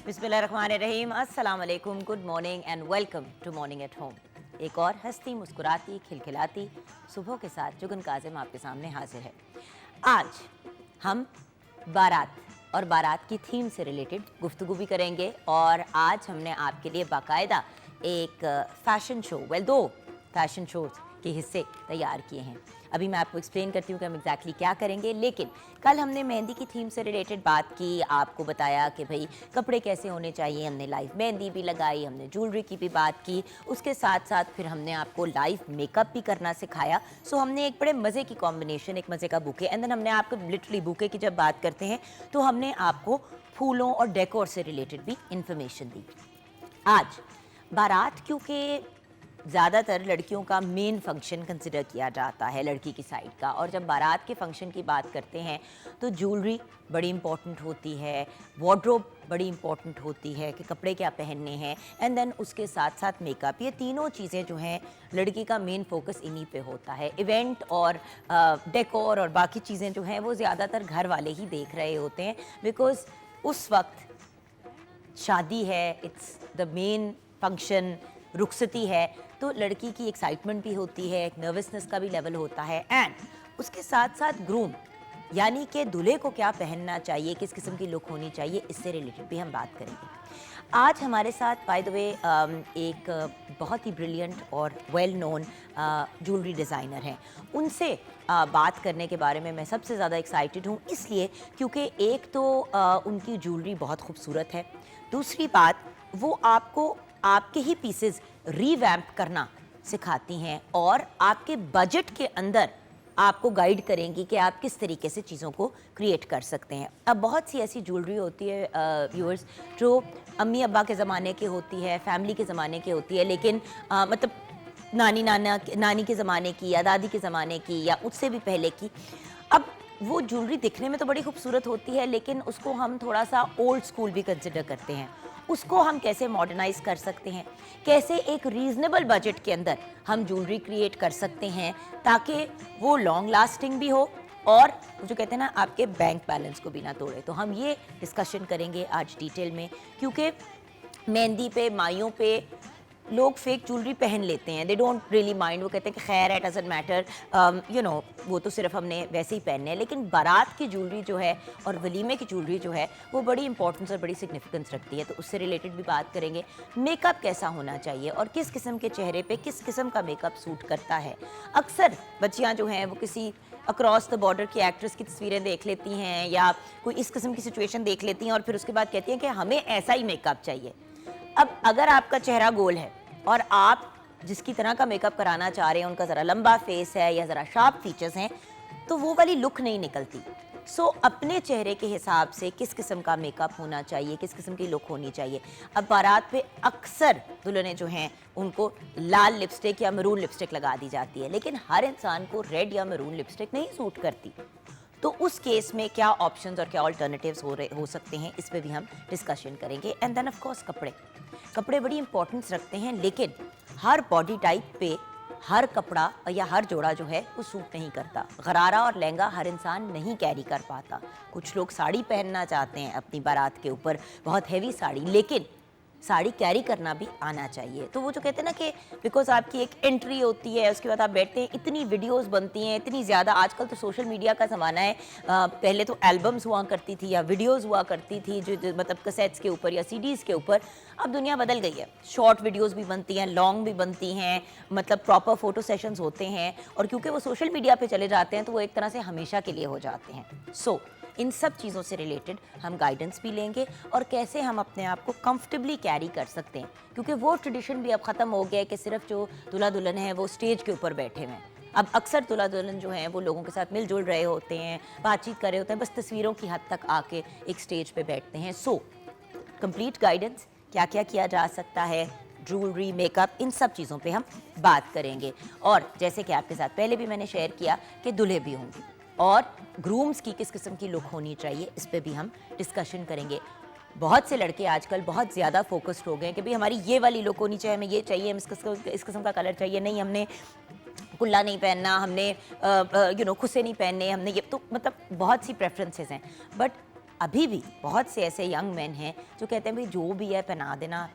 बिस्मिल्लाहिर्रहमानिर्रहीम, अस्सलाम वालेकुम, good morning and welcome to morning at home. एक और हंसती मुस्कुराती खिलखिलाती सुबह के साथ जुगन काजिम आपके सामने हाजिर है। आज हम बारात और बारात की थीम से रिलेटेड गुफ्तगू भी करेंगे और आज हमने आपके लिए बाकायदा एक फ़ैशन शो दो फैशन शोज़ के हिस्से तैयार किए हैं। अभी मैं आपको एक्सप्लेन करती हूँ कि हम एग्जैक्टली क्या करेंगे। लेकिन कल हमने मेहंदी की थीम से रिलेटेड बात की, आपको बताया कि भाई कपड़े कैसे होने चाहिए, हमने लाइव मेहंदी भी लगाई, हमने ज्वेलरी की भी बात की, उसके साथ साथ फिर हमने आपको लाइव मेकअप भी करना सिखाया। सो हमने एक बड़े मज़े की कॉम्बिनेशन, एक मज़े का बुके, एंड देन हमने आपको लिटरली बुके की जब बात करते हैं तो हमने आपको फूलों और डेकोर से रिलेटेड भी इंफॉर्मेशन दी। आज बारात क्योंकि ज़्यादातर लड़कियों का मेन फंक्शन कंसिडर किया जाता है लड़की की साइड का, और जब बारात के फंक्शन की बात करते हैं तो ज्वेलरी बड़ी इंपॉर्टेंट होती है, वार्डरोब बड़ी इंपॉर्टेंट होती है कि कपड़े क्या पहनने हैं, एंड देन उसके साथ साथ मेकअप। ये तीनों चीज़ें जो हैं लड़की का मेन फोकस इन्हीं पे होता है। इवेंट और डेकोर और बाकी चीज़ें जो हैं वो ज़्यादातर घर वाले ही देख रहे होते हैं, बिकॉज़ उस वक्त शादी है, इट्स द मेन फंक्शन, रुखसती है, तो लड़की की एक्साइटमेंट भी होती है, एक नर्वसनेस का भी लेवल होता है, एंड उसके साथ साथ ग्रूम यानी कि दूल्हे को क्या पहनना चाहिए, किस किस्म की लुक होनी चाहिए, इससे रिलेटेड भी हम बात करेंगे। आज हमारे साथ बाय द वे एक बहुत ही ब्रिलियंट और वेल नोन ज्वेलरी डिज़ाइनर हैं। उनसे बात करने के बारे में मैं सबसे ज़्यादा एक्साइटेड हूँ, इसलिए क्योंकि एक तो उनकी ज्वेलरी बहुत खूबसूरत है, दूसरी बात वो आपको आपके ही पीसेस रीवैम्प करना सिखाती हैं और आपके बजट के अंदर आपको गाइड करेंगी कि आप किस तरीके से चीज़ों को क्रिएट कर सकते हैं। अब बहुत सी ऐसी ज्वेलरी होती है व्यूअर्स जो अम्मी अब्बा के ज़माने की होती है, फैमिली के ज़माने की होती है, लेकिन मतलब नानी के ज़माने की या दादी के ज़माने की या उससे भी पहले की। अब वो ज्वेलरी दिखने में तो बड़ी खूबसूरत होती है, लेकिन उसको हम थोड़ा सा ओल्ड स्कूल भी कंसिडर करते हैं। उसको हम कैसे मॉडर्नाइज कर सकते हैं, कैसे एक रीज़नेबल बजट के अंदर हम ज्वेलरी क्रिएट कर सकते हैं ताकि वो लॉन्ग लास्टिंग भी हो और जो कहते हैं ना आपके बैंक बैलेंस को भी ना तोड़े। तो हम ये डिस्कशन करेंगे आज डिटेल में, क्योंकि मेहंदी पे, माइयों पे लोग फेक ज्वेलरी पहन लेते हैं, दे डोंट रियली माइंड, वो कहते हैं कि खैर it doesn't matter, you know वो तो सिर्फ हमने वैसे ही पहनने हैं। लेकिन बारात की ज्वेलरी जो है और वलीमे की ज्वेलरी जो है वो बड़ी इंपॉर्टेंस और बड़ी सिग्निफिकेंस रखती है, तो उससे रिलेटेड भी बात करेंगे। मेकअप कैसा होना चाहिए और किस किस्म के चेहरे पे किस किस्म का मेकअप सूट करता है। अक्सर बच्चियाँ जो हैं वो किसी अक्रॉस द बॉर्डर की एक्ट्रेस की तस्वीरें देख लेती हैं या कोई इस किस्म की सिचुएशन देख लेती हैं और फिर उसके बाद कहती हैं कि हमें ऐसा ही मेकअप चाहिए। अब अगर आपका चेहरा गोल है और आप जिसकी तरह का मेकअप कराना चाह रहे हैं उनका ज़रा लंबा फेस है या ज़रा शार्प फीचर्स हैं, तो वो वाली लुक नहीं निकलती। सो अपने चेहरे के हिसाब से किस किस्म का मेकअप होना चाहिए, किस किस्म की लुक होनी चाहिए। अब बारात पे अक्सर दुल्हनें जो हैं उनको लाल लिपस्टिक या मरून लिपस्टिक लगा दी जाती है, लेकिन हर इंसान को रेड या मरून लिपस्टिक नहीं सूट करती। तो उस केस में क्या ऑप्शंस और क्या ऑल्टरनेटिव्स हो सकते हैं, इस पे भी हम डिस्कशन करेंगे। एंड देन ऑफ कोर्स कपड़े बड़ी इंपॉर्टेंस रखते हैं, लेकिन हर बॉडी टाइप पे हर कपड़ा या हर जोड़ा जो है वो सूट नहीं करता। गरारा और लहंगा हर इंसान नहीं कैरी कर पाता। कुछ लोग साड़ी पहनना चाहते हैं अपनी बारात के ऊपर, बहुत हैवी साड़ी, लेकिन साड़ी कैरी करना भी आना चाहिए। तो वो जो कहते हैं ना कि बिकॉज आपकी एक एंट्री होती है, उसके बाद आप बैठते हैं, इतनी वीडियोस बनती हैं, इतनी ज़्यादा, आजकल तो सोशल मीडिया का ज़माना है। पहले तो एल्बम्स हुआ करती थी या वीडियोस हुआ करती थी जो मतलब कैसेट्स के ऊपर या सीडीज़ के ऊपर। अब दुनिया बदल गई है, शॉर्ट वीडियोस भी बनती हैं, लॉन्ग भी बनती हैं, मतलब प्रॉपर फ़ोटो सेशंस होते हैं, और क्योंकि वो सोशल मीडिया पर चले जाते हैं तो वो एक तरह से हमेशा के लिए हो जाते हैं। सो इन सब चीज़ों से रिलेटेड हम गाइडेंस भी लेंगे और कैसे हम अपने आप को कंफर्टेबली कैरी कर सकते हैं, क्योंकि वो ट्रेडिशन भी अब ख़त्म हो गया है कि सिर्फ जो दूल्हा दुल्हन है वो स्टेज के ऊपर बैठे हुए हैं। अब अक्सर दूल्हा दुल्हन जो हैं वो लोगों के साथ मिलजुल रहे होते हैं, बातचीत कर रहे होते हैं, बस तस्वीरों की हद तक आके एक स्टेज पे बैठते हैं। सो कंप्लीट गाइडेंस, क्या क्या किया जा सकता है, ज्वेलरी, मेकअप, इन सब चीज़ों पे हम बात करेंगे। और जैसे कि आपके साथ पहले भी मैंने शेयर किया कि दूल्हे भी होंगे और ग्रूम्स की किस किस्म की लुक होनी चाहिए, इस पे भी हम डिस्कशन करेंगे। बहुत से लड़के आजकल बहुत ज़्यादा फोकस्ड हो गए हैं कि भाई हमारी ये वाली लुक होनी चाहिए, हमें ये चाहिए, हमें इस किस्म का कलर चाहिए, नहीं हमने कुल्ला नहीं पहनना, हमने खुसे नहीं पहनने, हमने ये, तो मतलब बहुत सी प्रेफरेंसेस हैं। बट अभी भी बहुत से ऐसे यंग मैन हैं जो कहते हैं भाई जो भी है पहना देना,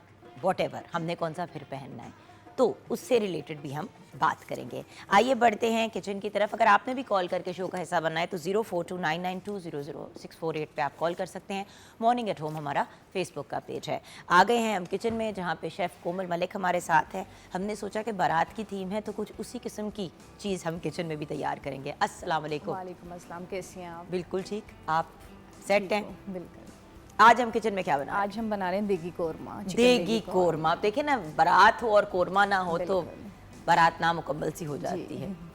वॉटेवर, हमने कौन सा फिर पहनना है। तो उससे रिलेटेड भी हम बात करेंगे। आइए बढ़ते हैं किचन की तरफ। अगर आपने भी कॉल करके शो का हिस्सा बनना है तो 042992000648 पे आप कॉल कर सकते हैं। मॉर्निंग एट होम हमारा फेसबुक का पेज है। आ गए हैं हम किचन में, जहाँ पे शेफ़ कोमल मलिक हमारे साथ है। हमने सोचा कि बारात की थीम है तो कुछ उसी किस्म की चीज़ हम किचन में भी तैयार करेंगे। अस्सलाम वालेकुम। वालेकुम अस्सलाम, कैसी हैं आप? बिल्कुल ठीक, आप सेट हैं? बिल्कुल। आज हम किचन में क्या बना रहे हैं? आज हम बना रहे हैं देगी कोरमा, चिकन देगी कोरमा। देखिए ना, बारात हो और कोरमा ना हो तो बिल्कुल। बारात नामुकम्मल सी हो जाती है।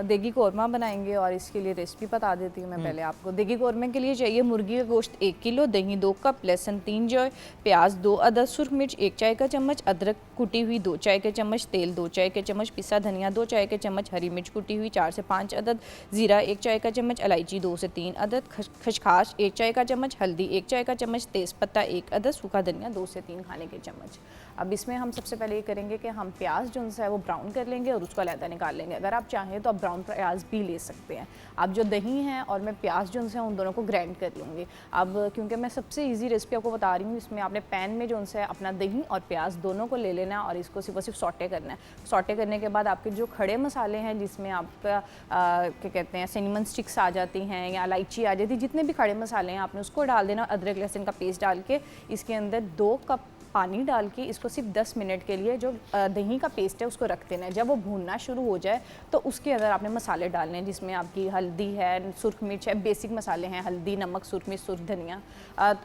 देगी कोरमा बनाएंगे और इसके लिए रेसिपी बता देती हूँ मैं पहले आपको। देगी कोरमे के लिए चाहिए मुर्गी का गोश्त 1 किलो, दही 2 कप, लहसुन 3 जौ, प्याज 2 अदद, सुरख मिर्च 1 चाय का चम्मच, अदरक कुटी हुई 2 चाय के चम्मच, तेल 2 चाय के चम्मच, पिसा धनिया 2 चाय के चम्मच, हरी मिर्च कुटी हुई 4 से 5 अदद, ज़ीरा 1 चाय का चम्मच, इलायची 2 से 3 अदद, खसखस 1 चाय का चम्मच, हल्दी 1 चाय का चम्मच, तेज़पत्ता 1 अदद, सूखा धनिया 2 से 3 खाने के चम्मच। अब इसमें हम सबसे पहले ये करेंगे कि हम प्याज जो है वो ब्राउन कर लेंगे और उसको अलहदा निकाल लेंगे। अगर आप चाहें तो आप ब्राउन प्याज भी ले सकते हैं। अब जो दही है और मैं प्याज जो है उन दोनों को ग्राइंड कर लूँगी। अब क्योंकि मैं सबसे इजी रेसिपी आपको बता रही हूँ, इसमें आपने पैन में जो है अपना दही और प्याज दोनों को ले लेना और इसको सिर्फ सॉटे करना है। सॉटे करने के बाद आपके जो खड़े मसाले हैं, जिसमें आपका क्या कहते हैं सिनेमन स्टिक्स आ जाती हैं या इलायची आ जाती है, जितने भी खड़े मसाले हैं आपने उसको डाल देना। अदरक लहसुन का पेस्ट डाल के इसके अंदर 2 कप पानी डाल के इसको सिर्फ 10 मिनट के लिए जो दही का पेस्ट है उसको रख देना है। जब वो भूनना शुरू हो जाए तो उसके अंदर आपने मसाले डालने हैं, जिसमें आपकी हल्दी है, सुरख मिर्च है, बेसिक मसाले हैं, हल्दी, नमक, सुरख मिर्च, सुरख धनिया,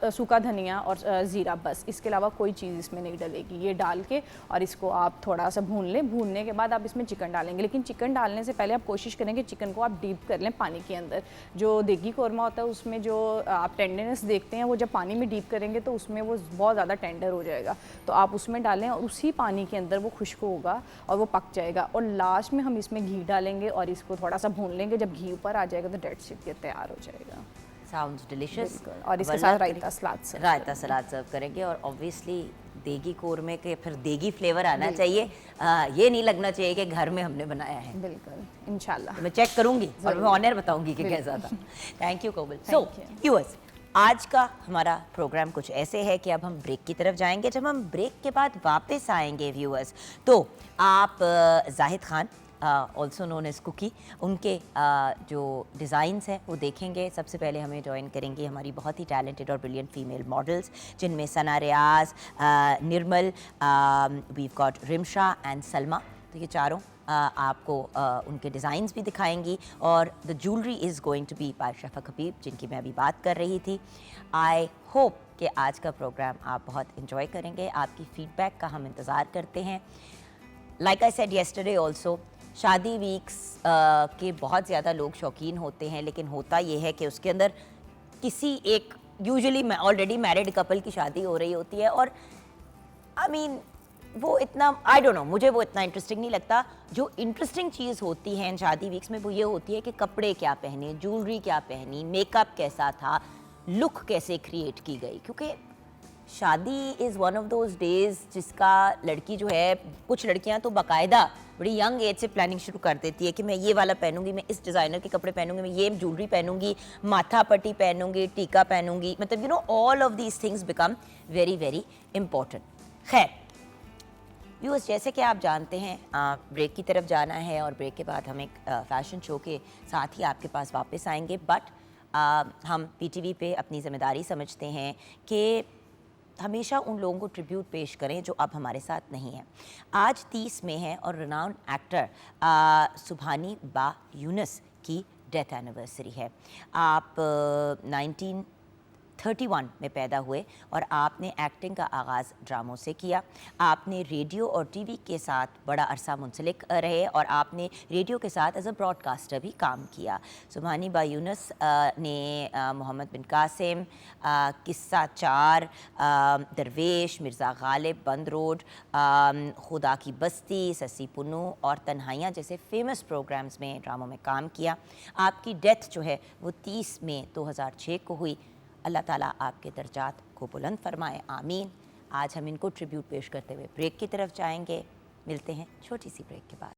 सूखा धनिया और ज़ीरा, बस। इसके अलावा कोई चीज़ इसमें नहीं डलेगी। ये डाल के और इसको आप थोड़ा सा भून लें। भूनने के बाद आप इसमें चिकन डालेंगे, लेकिन चिकन डालने से पहले आप कोशिश करें कि चिकन को आप डीप कर लें पानी के अंदर। जो देगी कोरमा होता है उसमें जो आप टेंडरनेस देखते हैं वो जब पानी में डीप करेंगे तो उसमें वो बहुत ज़्यादा टेंडर हो जाएगा। तो आप उसमें डालें और उसी पानी के अंदर वो खुश्क होगा और वो पक जाएगा। और लास्ट में हम इसमें घी डालेंगे और इसको थोड़ा सा भून लेंगे। जब घी ऊपर आ जाएगा तो डेट शिट तैयार हो जाएगा। Sounds delicious. और इसके साथ रायता सलाद सर्व करेंगे। और ऑब्वियसली देगी कोरमे के फिर देगी फ्लेवर आना चाहिए। ये नहीं लगना चाहिए कि घर में हमने बनाया है। बिल्कुल, इंशाल्लाह। तो मैं चेक करूंगी और मैं ऑनर बताऊंगी कि कैसा था। Thank you Komal. So viewers, आज का हमारा प्रोग्राम कुछ ऐसे है कि अब हम ब्रेक की तरफ जाएंगे। जब हम ब्रेक के बाद वापस आएंगे व्यूअर्स, तो आप Zahid Khan also known as Kuki, उनके जो डिज़ाइंस हैं वो देखेंगे। सबसे पहले हमें ज्वाइन करेंगी हमारी बहुत ही टैलेंटेड और ब्रिलियंट फीमेल मॉडल्स, जिनमें Sana Riaz, Nirmal, we've got Rimsha and Salma. तो ये चारों आपको उनके डिज़ाइंस भी दिखाएंगी। और the jewellery is going to be by Shafaq Habib, जिनकी मैं अभी बात कर रही थी। आई होप कि आज का प्रोग्राम आप बहुत इन्जॉय करेंगे। आपकी फ़ीडबैक का हम इंतज़ार करते हैं। Like I said yesterday also, शादी वीक्स के बहुत ज़्यादा लोग शौकीन होते हैं, लेकिन होता ये है कि उसके अंदर किसी एक यूजुअली ऑलरेडी मैरिड कपल की शादी हो रही होती है और आई मीन वो इतना आई डोंट नो, मुझे वो इतना इंटरेस्टिंग नहीं लगता। जो इंटरेस्टिंग चीज़ होती है इन शादी वीक्स में वो ये होती है कि कपड़े क्या पहने, ज्वेलरी क्या पहनी, मेकअप कैसा था, लुक कैसे क्रिएट की गई। क्योंकि शादी is one of those days जिसका लड़की जो है, कुछ लड़कियां तो बाकायदा बड़ी यंग एज से प्लानिंग शुरू कर देती है कि मैं ये वाला पहनूंगी, मैं इस डिज़ाइनर के कपड़े पहनूंगी, मैं ये ज्वेलरी पहनूंगी, माथा पट्टी पहनूंगी, टीका पहनूंगी। मतलब you know all of these things become very very important. खैर व्यूअर्स, जैसे कि आप जानते हैं ब्रेक की तरफ जाना है और ब्रेक के बाद हम एक फैशन शो के साथ ही आपके पास वापस आएंगे। बट हम पीटीवी पे अपनी ज़िम्मेदारी समझते हैं कि हमेशा उन लोगों को ट्रिब्यूट पेश करें जो अब हमारे साथ नहीं हैं। आज 30 में है और रिनाउंड एक्टर सुभानी बा यूनुस की डेथ एनिवर्सरी है। आप 1931 में पैदा हुए और आपने एक्टिंग का आगाज़ ड्रामों से किया। आपने रेडियो और टीवी के साथ बड़ा अरसा मुंसलिक रहे और आपने रेडियो के साथ एज अ ब्रॉडकास्टर भी काम किया। सुभानी बा यूनुस ने मोहम्मद बिन कासिम, किस्सा चार, दरवेश, मिर्ज़ा गालिब, बंद रोड, खुदा की बस्ती, ससी पुन्नू और तन्हाइयाँ जैसे फेमस प्रोग्राम्स में, ड्रामों में काम किया। आपकी डेथ जो है वो 30 मई 2006 को हुई। अल्लाह ताला आपके दर्जात को बुलंद फरमाए, आमीन। आज हम इनको ट्रिब्यूट पेश करते हुए ब्रेक की तरफ जाएंगे। मिलते हैं छोटी सी ब्रेक के बाद।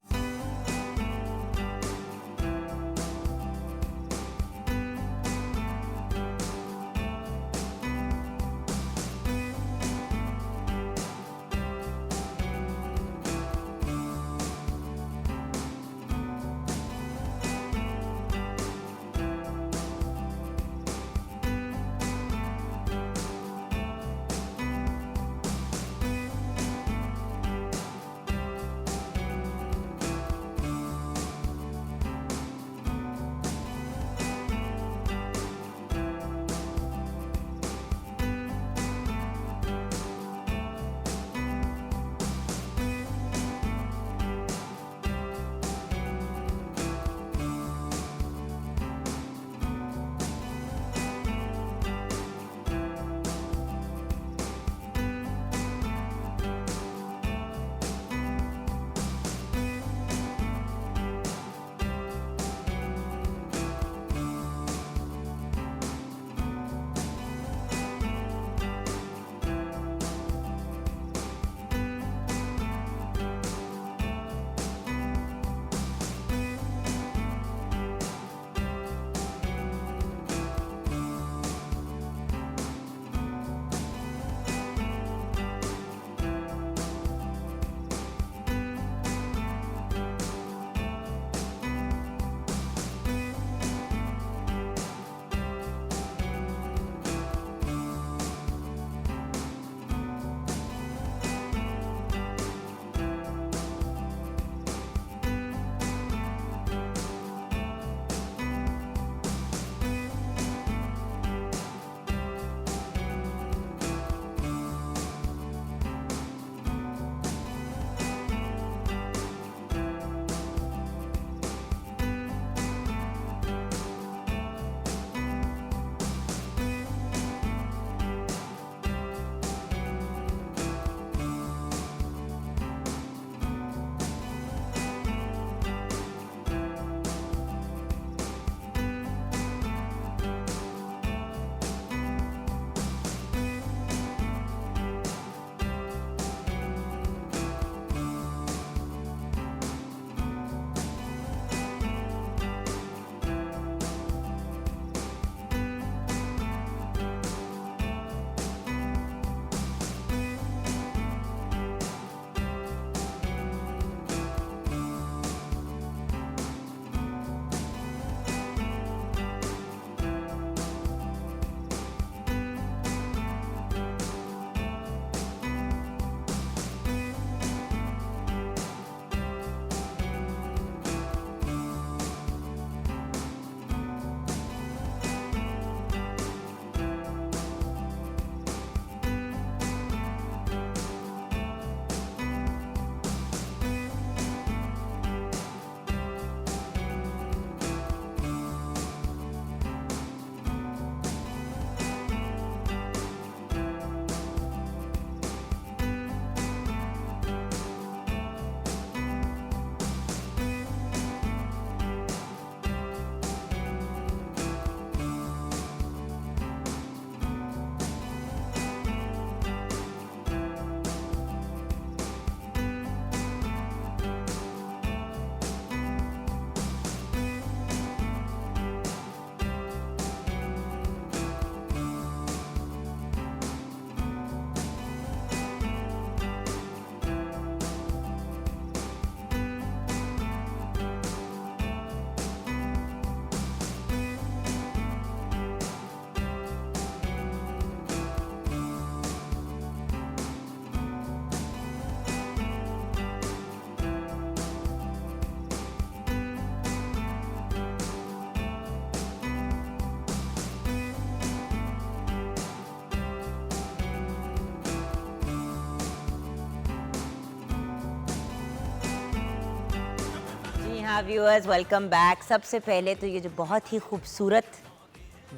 हाँ व्यूअर्स, वेलकम बैक। सबसे पहले तो ये जो बहुत ही खूबसूरत,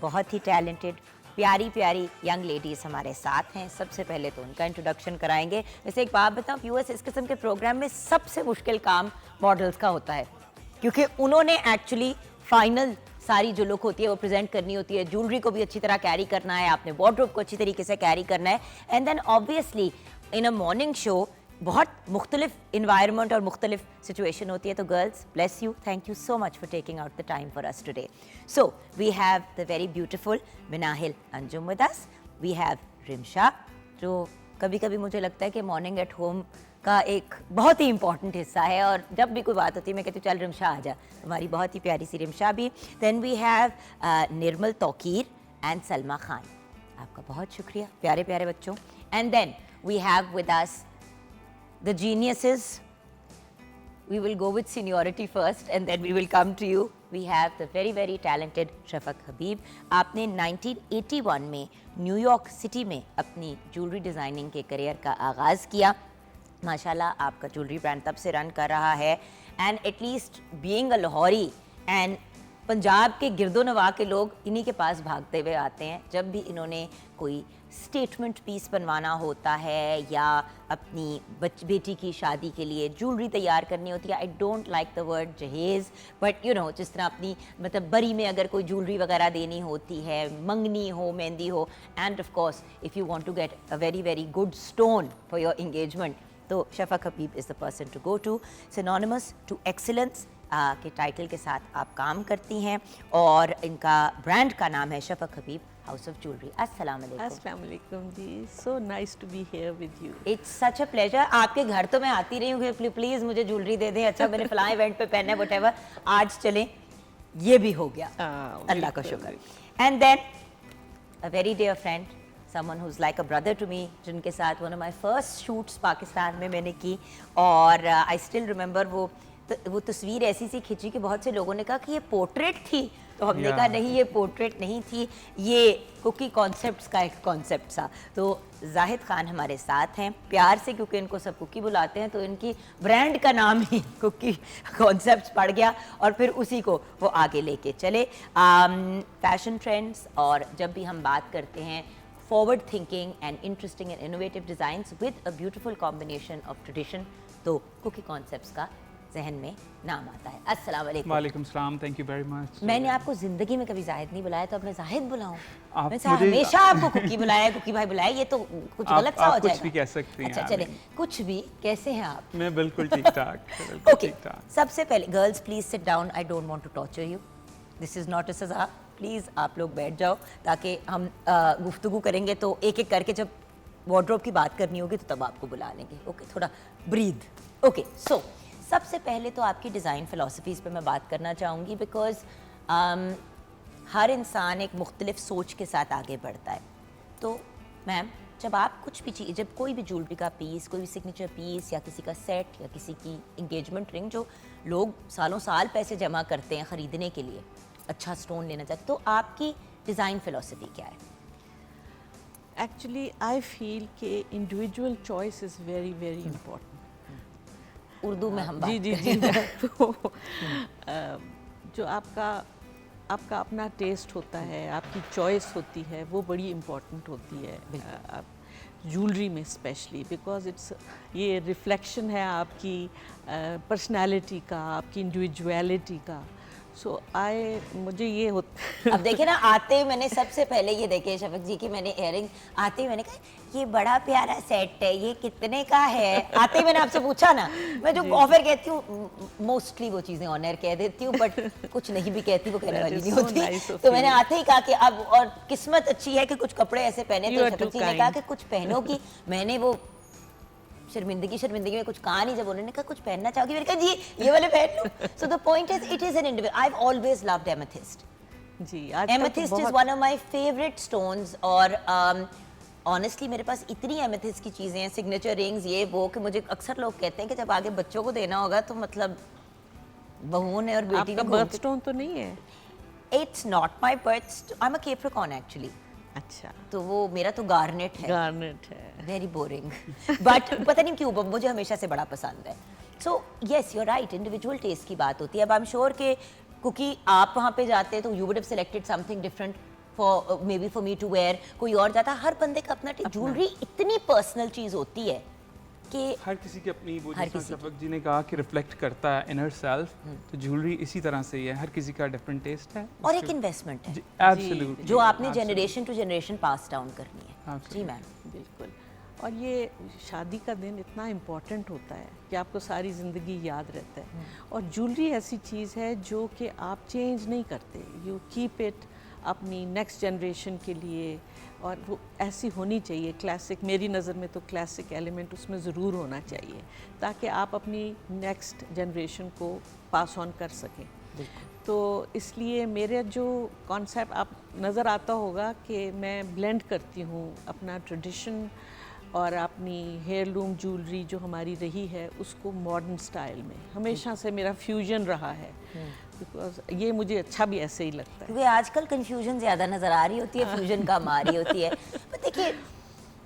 बहुत ही टैलेंटेड, प्यारी प्यारी यंग लेडीज़ हमारे साथ हैं, सबसे पहले तो उनका इंट्रोडक्शन कराएंगे। वैसे एक बात बताऊँ व्यूअर्स, इस किस्म के प्रोग्राम में सबसे मुश्किल काम मॉडल्स का होता है, क्योंकि उन्होंने एक्चुअली फाइनल सारी जो लुक होती है वो प्रेजेंट करनी होती है। ज्वेलरी को भी अच्छी तरह कैरी करना है, आपने वार्डरोब को अच्छी तरीके से कैरी करना है, and then obviously in a morning show बहुत मुख्तलिफ इन्वायरमेंट और मुख्तलिफ सिचुएशन होती है। तो girls, bless you, thank you so much for taking out the time for us today. So we have the very beautiful Minahil Anjum with us, we have Rimsha, जो कभी कभी मुझे लगता है कि मॉर्निंग एट होम का एक बहुत ही इंपॉर्टेंट हिस्सा है, और जब भी कोई बात होती है मैं कहती हूँ चल रिमशा आ जा, हमारी बहुत ही प्यारी सी रिमशा भी। Then we have Nirmal Tauqeer and Salma Khan, आपका बहुत शुक्रिया प्यारे प्यारे बच्चों। And then we have with us the geniuses. We will go with seniority first and then we will come to you. We have the very very talented Shafaq Habib. आपने 1981 में New York city में अपनी ज्वेलरी डिज़ाइनिंग के career का आगाज़ किया। माशाल्लाह आपका ज्वेलरी ब्रांड तब से रन कर रहा है, and at least being a Lahori and Punjab के गिरदो नवा के लोग इन्हीं के पास भागते हुए आते हैं जब भी इन्होंने कोई स्टेटमेंट पीस बनवाना होता है या अपनी बेटी की शादी के लिए ज्वेलरी तैयार करनी होती है। I don't like the word jahez, but you know जिस तरह अपनी मतलब बरी में अगर कोई ज्वेलरी वगैरह देनी होती है, मंगनी हो, मेहंदी हो, and of course if you want to get a very very good stone for your engagement, तो Shafaq Habib is the person to go to. Synonymous to excellence के टाइटल के साथ आप काम करती हैं, और इनका ब्रांड का नाम है Shafaq Habib house of jewellery. अस्सलाम वालेकुम। अस्सलाम वालेकुम जी, so nice to be here with you. It's such a pleasure. आपके घर तो मैं आती रही हूँ कि प्लीज़ मुझे ज्वेलरी दे दें, अच्छा मैंने फलां इवेंट पे पहना है, व्हाटएवर, आज चलें, ये भी हो गया, अल्लाह का शुक्र। And then a very dear friend, someone who is like a brother to me, जिनके साथ one of my first shoots Pakistan में मैंने की, और आई स्टिल रिमेंबर वो तस्वीर ऐसी सी खिंची कि बहुत से लोगों ने कहा कि ये पोर्ट्रेट थी, तो हमने कहा नहीं ये पोर्ट्रेट नहीं थी, ये कुकी कॉन्सेप्ट्स का एक कॉन्सेप्ट था। तो जाहिद खान हमारे साथ हैं, प्यार से क्योंकि इनको सब कुकी बुलाते हैं तो इनकी ब्रांड का नाम ही कुकी कॉन्सेप्ट्स पड़ गया, और फिर उसी को वो आगे लेके चले। फैशन ट्रेंड्स, और जब भी हम बात करते हैं forward thinking and interesting and innovative designs with a beautiful combination of tradition, तो कुकी कॉन्सेप्ट्स का जहन में नाम आता है। अस्सलाम वालेकुम। वालेकुम सलाम, थैंक यू वेरी मच। मैंने आपको जिंदगी में कभी जाहिद नहीं बुलाया, तो अब मैं जाहिद बुलाऊं? आप मैं मुझे- हमेशा आपको कुकी बुलाया, कुकी भाई बुलाया, ये तो कुछ गलत सा हो आप जाएगा। कुछ भी कह सकती हैं। अच्छा चले, कुछ भी, कैसे हैं आप? मैं बिल्कुल ठीक ठाक, बिल्कुल ओके, ठीक ठाक। सबसे पहले girls please sit down, I don't want to torture you, this is not a सज़ा, प्लीज़ आप लोग बैठ जाओ, ताकि हम गुफ्तगू करेंगे तो एक एक करके जब वार्डरोब की बात करनी होगी तो तब आपको बुला लेंगे। ओके, थोड़ा ब्रीद। ओके, सो सबसे पहले तो आपकी डिज़ाइन फ़िलासफ़ीज़ पे मैं बात करना चाहूँगी, बिकॉज़ हर इंसान एक मुख्तलिफ सोच के साथ आगे बढ़ता है। तो मैम, जब आप कुछ भी चीज़, जब कोई भी ज्वेलरी का पीस, कोई भी सिग्नेचर पीस, या किसी का सेट, या किसी की इंगेजमेंट रिंग, जो लोग सालों साल पैसे जमा करते हैं ख़रीदने के लिए, अच्छा स्टोन लेना चाहते, तो आपकी डिज़ाइन फ़िलासफ़ी क्या है? एक्चुअली आई फील कि individual choice is very very important. Urdu में हम बात जी जी जी तो जो आपका अपना टेस्ट होता है, आपकी चॉइस होती है, वो बड़ी इम्पोर्टेंट होती है ज्वेलरी में स्पेशली, बिकॉज इट्स ये रिफ्लेक्शन है आपकी पर्सनालिटी का, आपकी इंडिविजुअलिटी का। सो मुझे ये होता अब देखिए ना, आते ही मैंने सबसे पहले ये देखे शफक जी की, मैंने इयरिंग आते ही मैंने कहा ये बड़ा प्यारा सेट है, ये कितने का है? आते ही मैंने आपसे पूछा ना, मैं जो ऑफर कहती हूँ मोस्टली वो चीज़ें ऑनर कह देती हूँ, बट कुछ नहीं भी कहती, वो कहने वाली नहीं होती। तो मैंने आते ही कहा कि अब, और किस्मत अच्छी है कि कुछ कपड़े ऐसे पहने, तो शफक जी ने कहा कि कुछ पहनोगी। मैंने वो शर्मिंदगी में कुछ कहा नहीं, जब उन्होंने कहा कुछ पहनना चाहोगी, मैंने कहा जी ये वाले पहन लो। So the point is it is an individual. I have always loved amethyst. जी, amethyst is one of my favourite stones, और ऑनेस्टली मेरे पास इतनी एमेथिस्ट की चीज़ें हैं, सिग्नेचर रिंग्स, ये वो, कि मुझे अक्सर लोग कहते हैं कि जब आगे बच्चों को देना होगा तो मतलब बहू ने और बेटी ने बर्थ स्टोन तो नहीं है? It's not my birth, I am a Capricorn actually. अच्छा, तो वो मेरा तो गार्नेट है। गार्नेट है। वेरी बोरिंग, बट पता नहीं क्यों मुझे हमेशा से बड़ा पसंद है। So yes you are right, individual taste की बात होती है. अब आई एम श्योर कि क्योंकि आप वहाँ पे जाते हैं तो you would have selected something different for maybe for me to wear. कोई और जाता, हर बंदे का अपना ज्वेलरी इतनी पर्सनल चीज होती है कि हर किसी की अपनी वो हर जिस तरह किसी शफक जी ने कहा कि रिफ्लेक्ट करता है इनर सेल्फ, तो ज्वेलरी इसी तरह से ही है, हर किसी का डिफरेंट टेस्ट है. और एक इन्वेस्टमेंट है एब्सोल्युटली जो आपने generation to generation pass down करनी है. जी मैम. बिल्कुल. और ये शादी का दिन इतना इम्पॉर्टेंट होता है कि आपको सारी ज़िंदगी याद रहता है. और ज्वेलरी ऐसी चीज़ है जो कि आप चेंज नहीं करते, यू कीप इट अपनी नेक्स्ट जनरेशन के लिए. और वो ऐसी होनी चाहिए क्लासिक, मेरी नज़र में तो क्लासिक एलिमेंट उसमें ज़रूर होना चाहिए ताकि आप अपनी नेक्स्ट जनरेशन को पास ऑन कर सकें. तो इसलिए मेरे जो कॉन्सेप्ट आप नज़र आता होगा कि मैं ब्लेंड करती हूँ अपना ट्रेडिशन और अपनी हेयरलूम ज्वेलरी जो हमारी रही है उसको मॉडर्न स्टाइल में. हमेशा से मेरा फ्यूजन रहा है, बिकॉज ये मुझे अच्छा भी ऐसे ही लगता है. क्योंकि आजकल कंफ्यूजन ज़्यादा नज़र आ रही होती है, फ्यूजन कम आ रही होती है. पर देखिए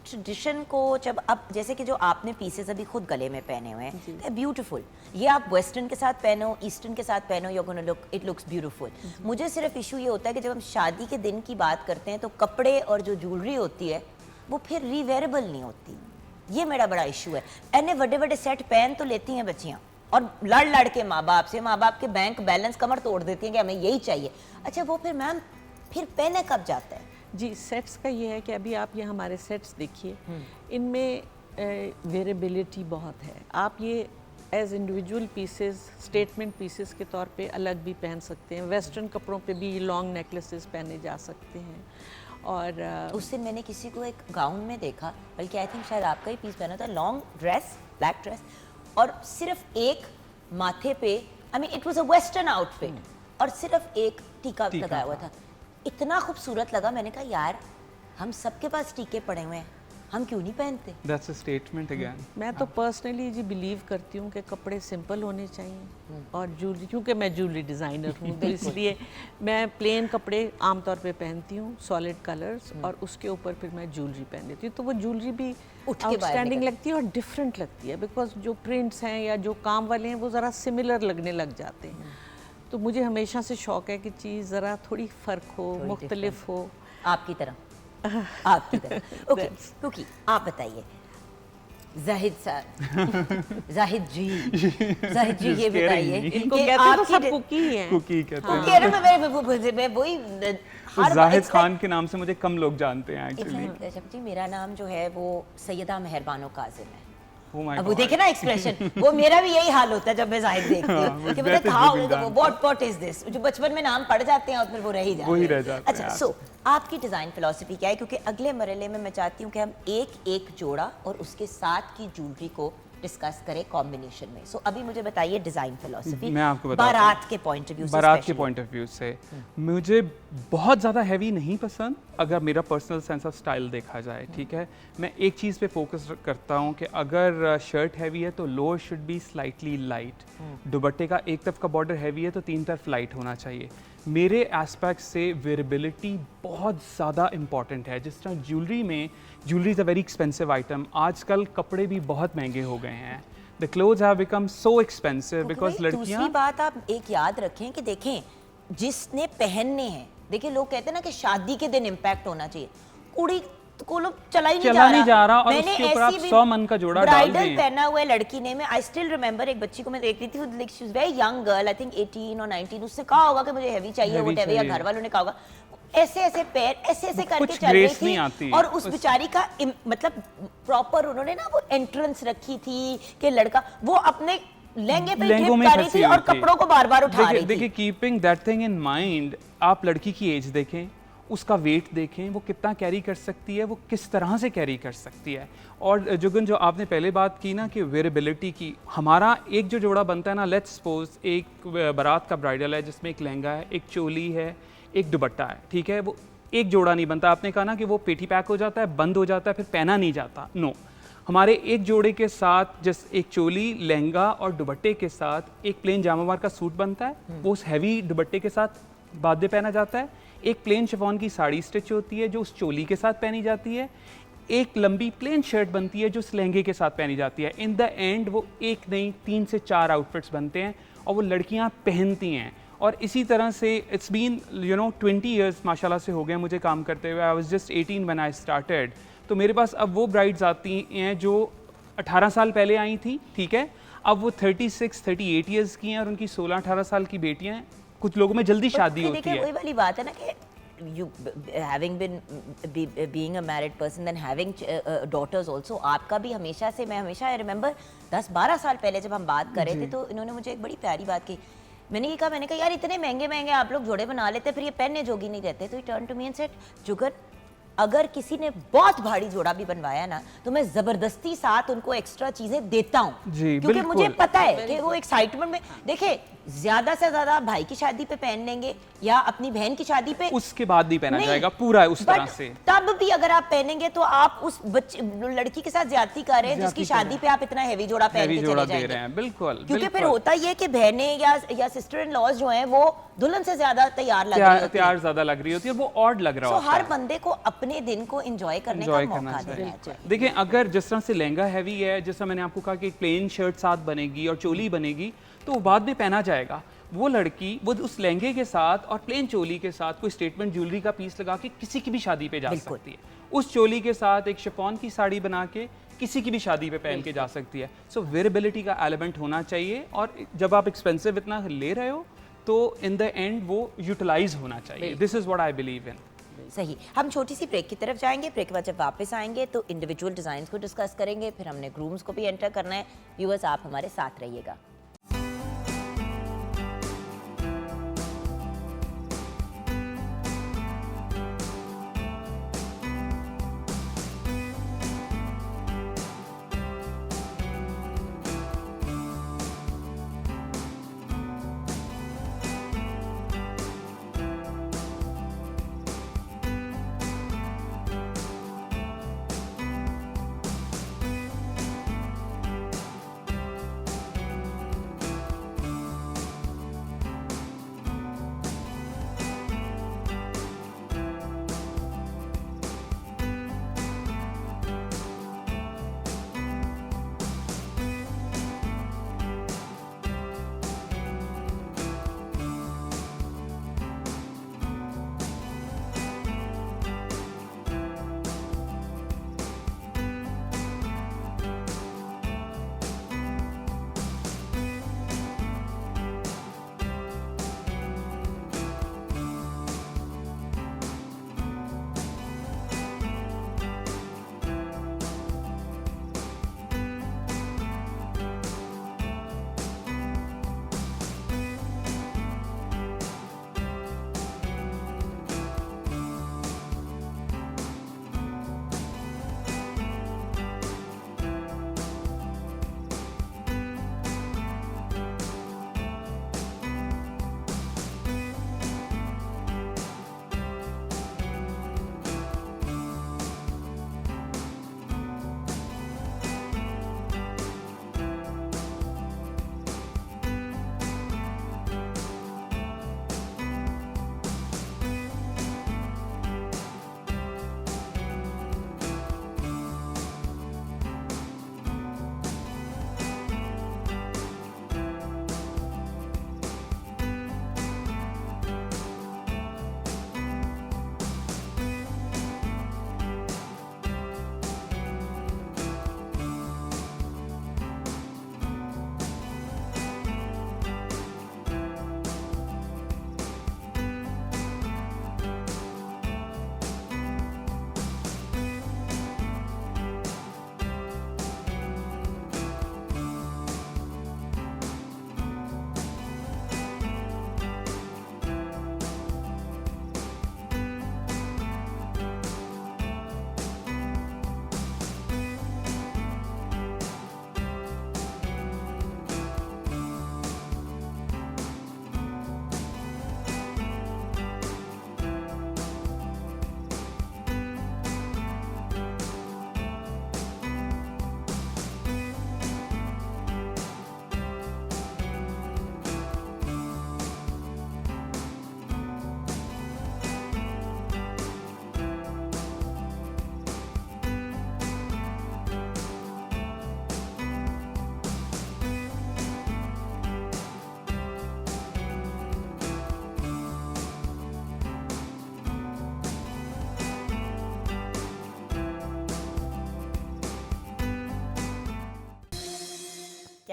ट्रेडिशन को जब अब जैसे कि जो आपने पीसेस अभी खुद गले में पहने हुए हैं, दे ब्यूटीफुल. ये आप वेस्टर्न के साथ पहनो, ईस्टर्न के साथ पहनो, you gonna look, it looks beautiful. मुझे सिर्फ इशू ये होता है कि जब हम शादी के दिन की बात करते हैं तो कपड़े और जो ज्वेलरी होती है वो फिर रिवेरेबल नहीं होती. ये मेरा बड़ा इशू है. एने बड़े बड़े सेट पहन तो लेती हैं बच्चियाँ और लड़ लड़ के माँ बाप से, माँ बाप के बैंक बैलेंस कमर तोड़ देती हैं कि हमें यही चाहिए. अच्छा वो फिर मैम फिर पहने कब जाता है? जी, सेट्स का ये है कि अभी आप ये हमारे सेट्स देखिए, इनमें वेरिएबिलिटी बहुत है. आप ये as individual pieces, statement pieces के तौर पे अलग भी पहन सकते हैं. वेस्टर्न कपड़ों पे भी लॉन्ग नेकलेसेस पहने जा सकते हैं. और उस दिन मैंने किसी को एक गाउन में देखा, बल्कि आई थिंक शायद आपका ही पीस पहना था, लॉन्ग ड्रेस, ब्लैक ड्रेस, और सिर्फ एक माथे पे, I mean it was a western outfit, और सिर्फ एक टीका लगाया हुआ था. इतना खूबसूरत लगा. मैंने कहा यार हम सबके पास टीके पड़े हुए हैं, हम क्यों नहीं पहनते? That's a statement again. मैं तो पर्सनली जी बिलीव करती हूँ कि कपड़े सिंपल होने चाहिए और ज्वेलरी, क्योंकि मैं ज्वेलरी डिज़ाइनर हूँ तो इसलिए मैं प्लेन कपड़े आमतौर पे पहनती हूँ, सॉलिड कलर्स, और उसके ऊपर फिर मैं ज्वेलरी पहन लेती हूँ. तो वो ज्वेलरी भी आउटस्टैंडिंग लगती है और डिफरेंट लगती है, बिकॉज जो प्रिंट्स हैं या जो काम वाले हैं वो ज़रा सिमिलर लगने लग जाते हैं. तो मुझे हमेशा से शौक़ है कि चीज़ ज़रा थोड़ी फ़र्क हो, मुख्तलिफ हो. आपकी तरह आपकी तरह. ओके, क्योंकि आप बताइए जाहिद साहब, जाहिद जी ये बताइए, इनको कि कहते हैं तो आपकी सब कुकी ही हैं. कुकी कहते कुकी हैं. है ना, मैं वही हर जाहिद it's खान के नाम से मुझे कम लोग जानते हैं like- एक्चुअली. it's like, जी मेरा नाम जो है वो सैयदा मेहरबानो काजिम है. Oh my अब वो God. देखे ना एक्सप्रेशन, वो मेरा भी यही हाल होता है जब मैं जाहिद देखती हूँ कि मतलब हाउ व्हाट इज दिस, जो बचपन में नाम पढ़ जाते हैं और फिर वो रह ही जाते हैं. वही रह जाते हैं. अच्छा, सो आपकी डिज़ाइन फिलॉसफी क्या है? क्योंकि अगले मरहले में मैं चाहती हूँ कि हम एक एक जोड़ा और उसके साथ की ज्वेलरी को डिस्कस करें कॉम्बिनेशन में. सो अभी मुझे बताइए डिज़ाइन फिलॉसफी मैं आपको बताता हूँ. बारात के पॉइंट ऑफ व्यू से. बारात के especially. पॉइंट ऑफ व्यू से मुझे बहुत ज़्यादा हैवी नहीं पसंद. अगर मेरा पर्सनल सेंस ऑफ स्टाइल देखा जाए, ठीक है, मैं एक चीज़ पे फोकस करता हूँ कि अगर शर्ट हैवी है तो lower should be slightly light. दुपट्टे का एक तरफ का बॉर्डर हैवी है तो तीन तरफ लाइट होना चाहिए. मेरे एस्पेक्ट से वेरिएबिलिटी बहुत ज़्यादा इंपॉर्टेंट है. जिस तरह jewellery is a very expensive item. आजकल कपड़े भी बहुत महंगे हो गए हैं. The clothes have become so expensive because दूसरी लड़कियाँ. बात आप एक याद रखें कि देखें जिसने पहनने हैं, देखिए लोग कहते हैं ना कि शादी के दिन इम्पैक्ट होना चाहिए. कुड़ी को लोग चला ही नहीं जा रहा. और मैंने उसके ऊपर आप ऐसी भी 100 मन का जोड़ा डाल ब्राइडल दें. पहना हुआ है लड़की ने. मैं आई स्टिल रिमेंबर एक बच्ची को मैं देख रही थी, like she was very young girl, I think 18 और 19. उसने कहा होगा कि मुझे हैवी चाहिए, Heavy व्हाटएवर, या चाहिए. घर वालों ने कहा होगा. ऐसे ऐसे पैर ऐसे ऐसे करके कुछ चल रही grace नहीं थी आती. और उस बेचारी का मतलब प्रॉपर उन्होंने ना वो एंट्रेंस रखी थी कि लड़का वो अपने लहंगे पे लहंगों में टिप कर रही फंसी थी हुई और कपड़ों को बार बार उठा रही थी. देखिए keeping that thing in mind, आप लड़की की एज देखें, उसका वेट देखें, वो कितना कैरी कर सकती है, वो किस तरह से कैरी कर सकती है. और जुगन जो आपने पहले बात की ना कि वेरिएबिलिटी की, हमारा एक जो जोड़ा बनता है ना, लेट्स सपोज एक बारात का ब्राइडल है जिसमें एक लहंगा है, एक चोली है, एक दुपट्टा है, ठीक है, वो एक जोड़ा नहीं बनता. आपने कहा ना कि वो पेटी पैक हो जाता है, बंद हो जाता है, फिर पहना नहीं जाता. नो, हमारे एक जोड़े के साथ जिस एक चोली, लहंगा और दुपट्टे के साथ एक प्लेन जामावार का सूट बनता है, वो उस हैवी दुपट्टे के साथ बाद में पहना जाता है. एक प्लेन शिफॉन की साड़ी स्टिच होती है जो उस चोली के साथ पहनी जाती है. एक लंबी प्लेन शर्ट बनती है जो इस लहंगे के साथ पहनी जाती है। इन द एंड वो एक नहीं 3 से 4 आउटफिट्स बनते हैं और वो लड़कियां पहनती हैं। और इसी तरह से इट्स बीन 20 इयर्स माशाल्लाह से हो गए मुझे काम करते हुए। I was just 18 when I started. तो मेरे पास अब वो ब्राइड्स आती हैं जो 18 साल पहले आई थी, ठीक है, अब वो 36-38 इयर्स की हैं और उनकी 16-18 साल की बेटियां हैं। कुछ लोगों में जल्दी शादी होती देखिए है। वही वाली बात है ना कि you having been being a married person then having daughters also, आपका भी हमेशा से, मैं हमेशा आई रिमेंबर 10-12 साल पहले जब हम बात कर रहे थे तो इन्होंने मुझे एक बड़ी प्यारी बात की। मैंने कहा यार इतने महंगे महंगे आप लोग जोड़े बना लेते फिर ये पहनने जोगी नहीं रहते। तो he turn to me and said, Jugan अगर किसी ने बहुत भारी जोड़ा भी बनवाया ना तो मैं जबरदस्ती साथ उनको एक्स्ट्रा चीजें देता हूँ, क्योंकि बिल्कुल। मुझे पता है कि वो एक्साइटमेंट में, देखिए ज्यादा से ज्यादा भाई की शादी पे पहन लेंगे या अपनी बहन की शादी पे, उसके बाद नहीं पहना नहीं, जाएगा पूरा उस तरह but से। तब भी अगर आप पहनेंगे तो आप उस बच्चे लड़की के साथ ज्यादती कर रहे हैं जिसकी शादी पे आप इतना हैवी जोड़ा पहन हैवी के जोड़ा चले दे जाएंगे। रहे हैं, बिल्कुल। क्योंकि फिर बिल्कुल। होता ये है कि बहनें या सिस्टर इन लॉज जो हैं वो दुल्हन से ज्यादा तैयार लग रही होती हैं। तैयार ज्यादा लग रही होती है, वो ऑड लग रहा तो होता हर है। बंदे को अपने दिन को एंजॉय करने का एंजॉय मौका करना देना चाहिए। चाहिए। देखिए अगर जिस तरह से लहंगा हैवी है, जैसा मैंने आपको कहा कि प्लेन शर्ट साथ बनेगी और चोली बनेगी तो वो बाद में पहना जाएगा। वो लड़की वो उस लहंगे के साथ और प्लेन चोली के साथ कोई स्टेटमेंट ज्वेलरी का पीस लगा के किसी की भी शादी पे जा बिल्कुल। सकती है। उस चोली के साथ एक शिफॉन की साड़ी बना के किसी की भी शादी पे पहन के जा सकती है। सो वेरेबिलिटी का एलिमेंट होना चाहिए और जब आप एक्सपेंसिव इतना ले रहे हो तो इन द एंड वो यूटिलाइज होना चाहिए। This is what I believe in. सही, हम छोटी सी ब्रेक की तरफ जाएंगे। ब्रेक के बाद जब वापस आएंगे तो इंडिविजुअल डिजाइन को डिस्कस करेंगे, फिर हमने ग्रूम्स को भी एंटर करना है। व्यूअर्स आप हमारे साथ रहिएगा।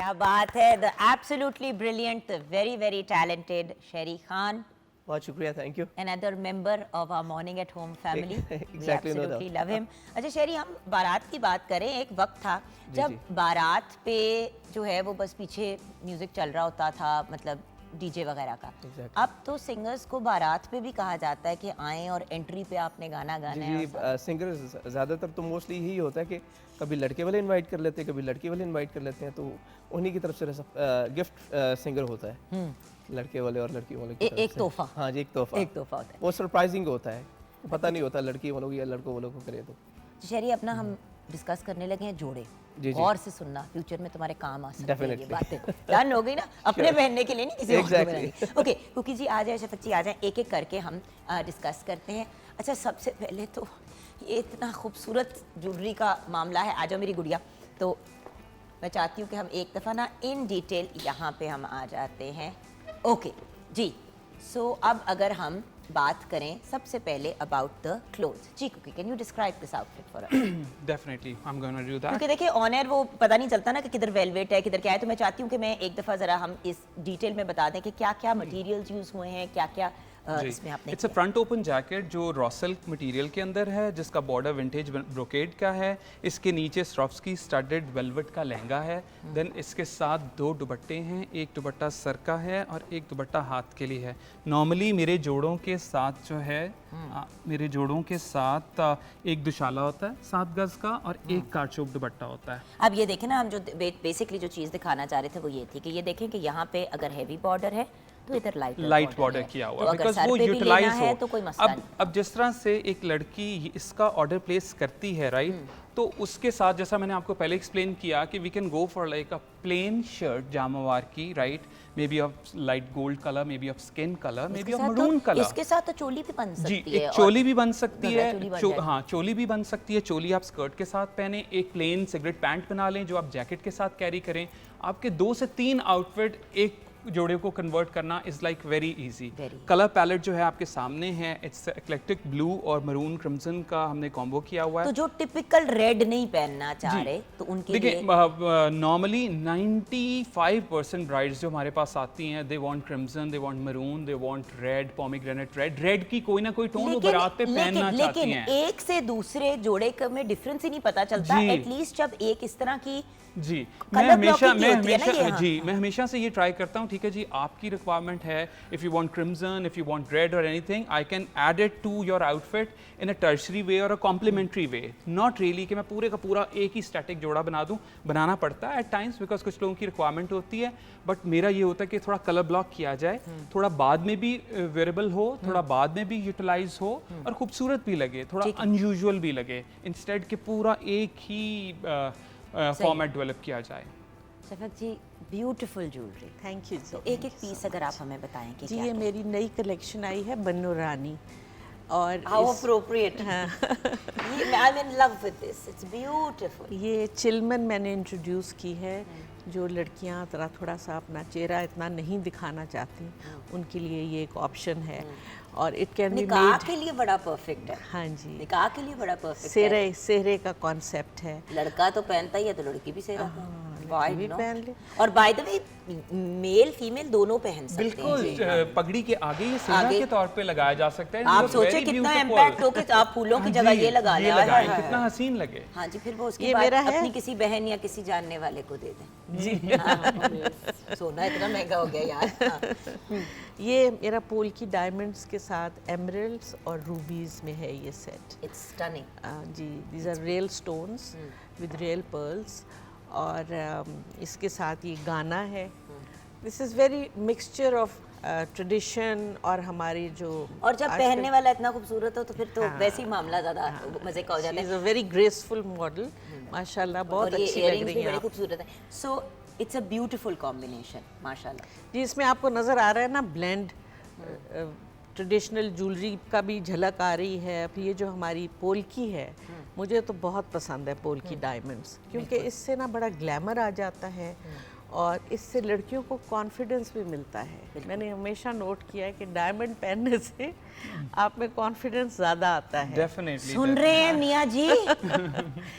क्या बात है, the absolutely brilliant, the very very talented शेरी खान, बहुत शुक्रिया, thank you. another member of our morning at home family. Exactly, We no absolutely doubt. love him. अच्छा शेरी, हम बारात की बात करें, एक वक्त था जी, जब जी। बारात पे जो है वो बस पीछे म्यूजिक चल रहा होता था, मतलब डीजे वगैरह का। Exactly. अब तो सिंगर्स को बारात पे भी कहा जाता है कि आएं और एंट्री पे आपने गाना गाना है। जी, सिंगर ज़्यादातर तो मोस्टली यही होता है कि कभी लड़के वाले इनवाइट कर लेते हैं, कभी लड़की वाले इनवाइट कर लेते हैं, तो उन्हीं की तरफ से गिफ्ट सिंगर होता है, लड़के वाले और लड़की वाले की तरफ एक से। तोहफा। हाँ जी, एक तोहफा। एक तोहफा होता है। वो सरप्राइजिंग होता है, पता नहीं होता लड़की वालों को या लड़कों वालों को करे तो। शेरी, अपना हम डिस्कस करने लगे हैं जोड़े। जी, जी। और से सुनना, फ्यूचर में तुम्हारे काम आ सकते हैं ये Definitely. बातें। डन हो गई ना, अपने पहनने के लिए नहीं, किसी और को Exactly. बनानी। ओके कुकी जी आ जाए, शफक जी आ जाए, एक एक करके हम डिस्कस करते हैं। अच्छा, सबसे पहले तो ये इतना खूबसूरत ज्वेलरी का मामला है। आ जाओ मेरी गुड़िया। तो मैं चाहती हूँ कि हम एक दफ़ा ना इन डिटेल यहाँ पे हम आ जाते हैं। ओके जी, सो अब अगर हम बात करें सबसे पहले अबाउट द क्लोथ। जी Kuki, can you describe this outfit for us? Definitely, I'm going to do that. क्योंकि देखिए ऑन एयर वो पता नहीं चलता ना कि किधर वेलवेट है, किधर क्या है, तो मैं चाहती हूँ कि मैं एक दफ़ा ज़रा हम इस डिटेल में बता दें कि क्या क्या मटेरियल्स यूज़ हुए हैं, क्या क्या इसमें आपने it's a front open jacket जो रॉ सिल्क मटेरियल के अंदर है, जिसका बॉर्डर विंटेज ब्रोकेड का है। इसके नीचे स्ट्रॉफ्सकी स्टडेड वेलवेट का लहंगा है। देन इसके साथ 2 दुपट्टे हैं, एक दुपट्टा सर का है और एक दुपट्टा हाथ के लिए है। नॉर्मली मेरे जोड़ों के साथ जो है मेरे जोड़ों के साथ एक दुशाला होता है 7 गज का और एक कारचोक दुपट्टा होता है। अब ये देखें ना, हम जो बेसिकली जो चीज़ दिखाना चाह रहे थे वो ये थी कि ये देखें कि यहाँ पे अगर हैवी बॉर्डर है तो इधर लाइट बॉर्डर किया हुआ तो है, अगर बिकॉज सर वो पे भी यूटिलाइज लेना है हो। तो कोई मसला नहीं। अब जिस तरह से एक लड़की इसका ऑर्डर प्लेस करती है, राइट, तो उसके साथ जैसा मैंने आपको पहले एक्सप्लेन किया कि we can go for like a plain shirt jamawar की, right, maybe of light gold colour, maybe of skin colour, maybe of maroon colour. इसके साथ तो चोली भी बन जी, सकती है। एक चोली भी बन सकती घघरा है, चोली बन जाए। हाँ चोली भी बन सकती है। चोली आप स्कर्ट के साथ पहने, एक प्लेन सिगरेट पैंट बना लें जो आप जैकेट के साथ कैरी करें। आपके 2 से 3 आउटफिट एक जोड़े को कन्वर्ट करना is like very easy. Colour palette जो है आपके सामने है, इट्स इक्लेक्टिक ब्लू और मरून क्रिम्सन का हमने कॉम्बो किया हुआ है। तो जो टिपिकल रेड नहीं पहनना चाह रहे तो उनके लिए देखिए, नॉर्मली 95% ब्राइड्स जो हमारे पास आती हैं, they want crimson, they want maroon, they want red, pomegranate red की कोई ना कोई टोन वो बारात पे पहनना चाहती लेकिन हैं। एक से दूसरे जोड़े में डिफरेंस ही नहीं पता चलता। जी। एटलीस्ट जब एक इस तरह की जी, Colour blocking की होती है ना ये, हाँ। जी, मैं हमेशा से ये ट्राई करता हूँ, ठीक है जी, आपकी रिक्वायरमेंट है, if you want crimson, if you want red और anything, I can add it to your outfit in a tertiary way और a complementary way. Not really कि मैं पूरे का पूरा एक ही स्टैटिक जोड़ा बना दूँ। बनाना पड़ता है एट टाइम्स बिकॉज कुछ लोगों की रिक्वायरमेंट होती है, बट मेरा ये होता है कि थोड़ा कलर ब्लॉक किया जाए, थोड़ा बाद में भी वेरेबल हो, थोड़ा बाद में भी यूटिलाइज हो और खूबसूरत भी लगे, थोड़ा अनयूजुअल भी लगे, इंस्टेड के पूरा एक ही फॉर्मेट डेवलप किया जाए। शफक जी, ब्यूटीफुल ज्वेलरी। थैंक यू जी। तो एक एक पीस अगर आप हमें बताएं कि जी, क्या ये मेरी नई कलेक्शन आई है बन्नो रानी और how appropriate. I am in love with this, it's beautiful. ये चिलमन मैंने इंट्रोड्यूस की है। जो लड़कियां थोड़ा सा अपना चेहरा इतना नहीं दिखाना चाहती, उनके लिए ये एक ऑप्शन है और इट कैन बी निकाह मेड। के लिए बड़ा परफेक्ट है। हाँ जी, निकाह के लिए बड़ा परफेक्ट है। सेहरे का कॉन्सेप्ट है। लड़का तो पहनता ही है तो लड़की भी सेहरा लड़की भी पहन ले। और bye the way male female दोनों पहन सकते हैं। बिल्कुल, पगड़ी के आगे ये सेहरा आगे। के तौर पे लगाया जा सकता है। आप It was सोचे very कितना beautiful. इम्पैक्ट हो कि आप फूलों की जगह ये लगा लें। लगाएं, कितना हसीन लगे। हाँ जी, फिर वो उसके ये बाद मेरा है। अपनी किसी बहन या किसी जानने वाले को दे दें। जी हाँ, सोना इतना महंगा हो गया यार। हाँ। ये मेरा पोल की डायमंड्स के साथ एमरल्ड्स और रूबीज में है ये सेट। It's stunning. जी, these are real stones with real pearls और इसके साथ ये गाना है। This is very mixture of tradition और हमारी जो और जब पहनने वाला इतना खूबसूरत हो तो फिर तो वैसे ही मामला ज़्यादा मज़े का हो जाता है। Is a very graceful model, माशाल्लाह बहुत और ये अच्छी लग earrings रही भी है बड़े आप। खूबसूरत है। So it's a beautiful combination माशाल्लाह। जी, इसमें आपको नज़र आ रहा है ना ब्लेंड, ट्रेडिशनल ज्वेलरी का भी झलक आ रही है। फिर ये जो हमारी पोल्की है, मुझे तो बहुत पसंद है पोल्की डायमंड्स, क्योंकि इससे ना बड़ा ग्लैमर आ जाता है और इससे लड़कियों को कॉन्फिडेंस भी मिलता है। मैंने हमेशा नोट किया है कि डायमंड पहनने से आप में कॉन्फिडेंस ज़्यादा आता है। डेफिनेटली सुन रहे हैं मियाँ जी,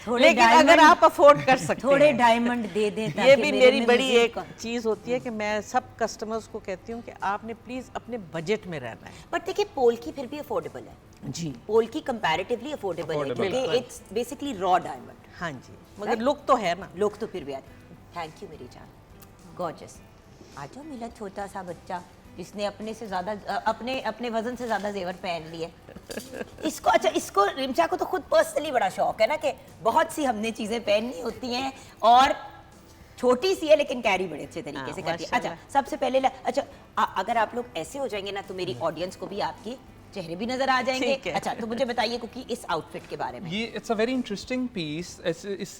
थोड़े लेकिन अगर डायमंड आप अफोर्ड कर सकते थोड़े हैं, डायमंड दे दें ये ताकि भी मेरे मेरी में बड़ी मज़ीद एक चीज़ होती है कि मैं सब कस्टमर्स को कहती हूँ कि आपने प्लीज़ अपने बजट में रहना है। बट देखिए पोल्की फिर भी अफोर्डेबल है। जी पोल्की कंपैरेटिवली अफोर्डेबल है Affordable, क्योंकि इट्स बेसिकली रॉ डायमंड। हाँ जी, मगर लुक तो है ना। लोग तो फिर भी आते। थैंक यू मेरी जान, गॉर्जियस। आ जाओ मिला छोटा सा बच्चा जिसने अपने से ज्यादा अपने वजन से ज्यादा जेवर पहन लिए। इसको अच्छा, इसको रिमचा को तो खुद पर्सनली बड़ा शौक है ना कि बहुत सी हमने चीजें पहननी होती हैं और छोटी सी है लेकिन कैरी बड़े अच्छे तरीके से करती है। अच्छा सबसे पहले अच्छा अगर आप लोग ऐसे हो जाएंगे ना तो मेरी ऑडियंस को भी आपकी चेहरे भी नजर आ जाएंगे। ठीक है। अच्छा तो मुझे बताइए क्योंकि इस आउटफिट के बारे में। ये it's a very interesting piece.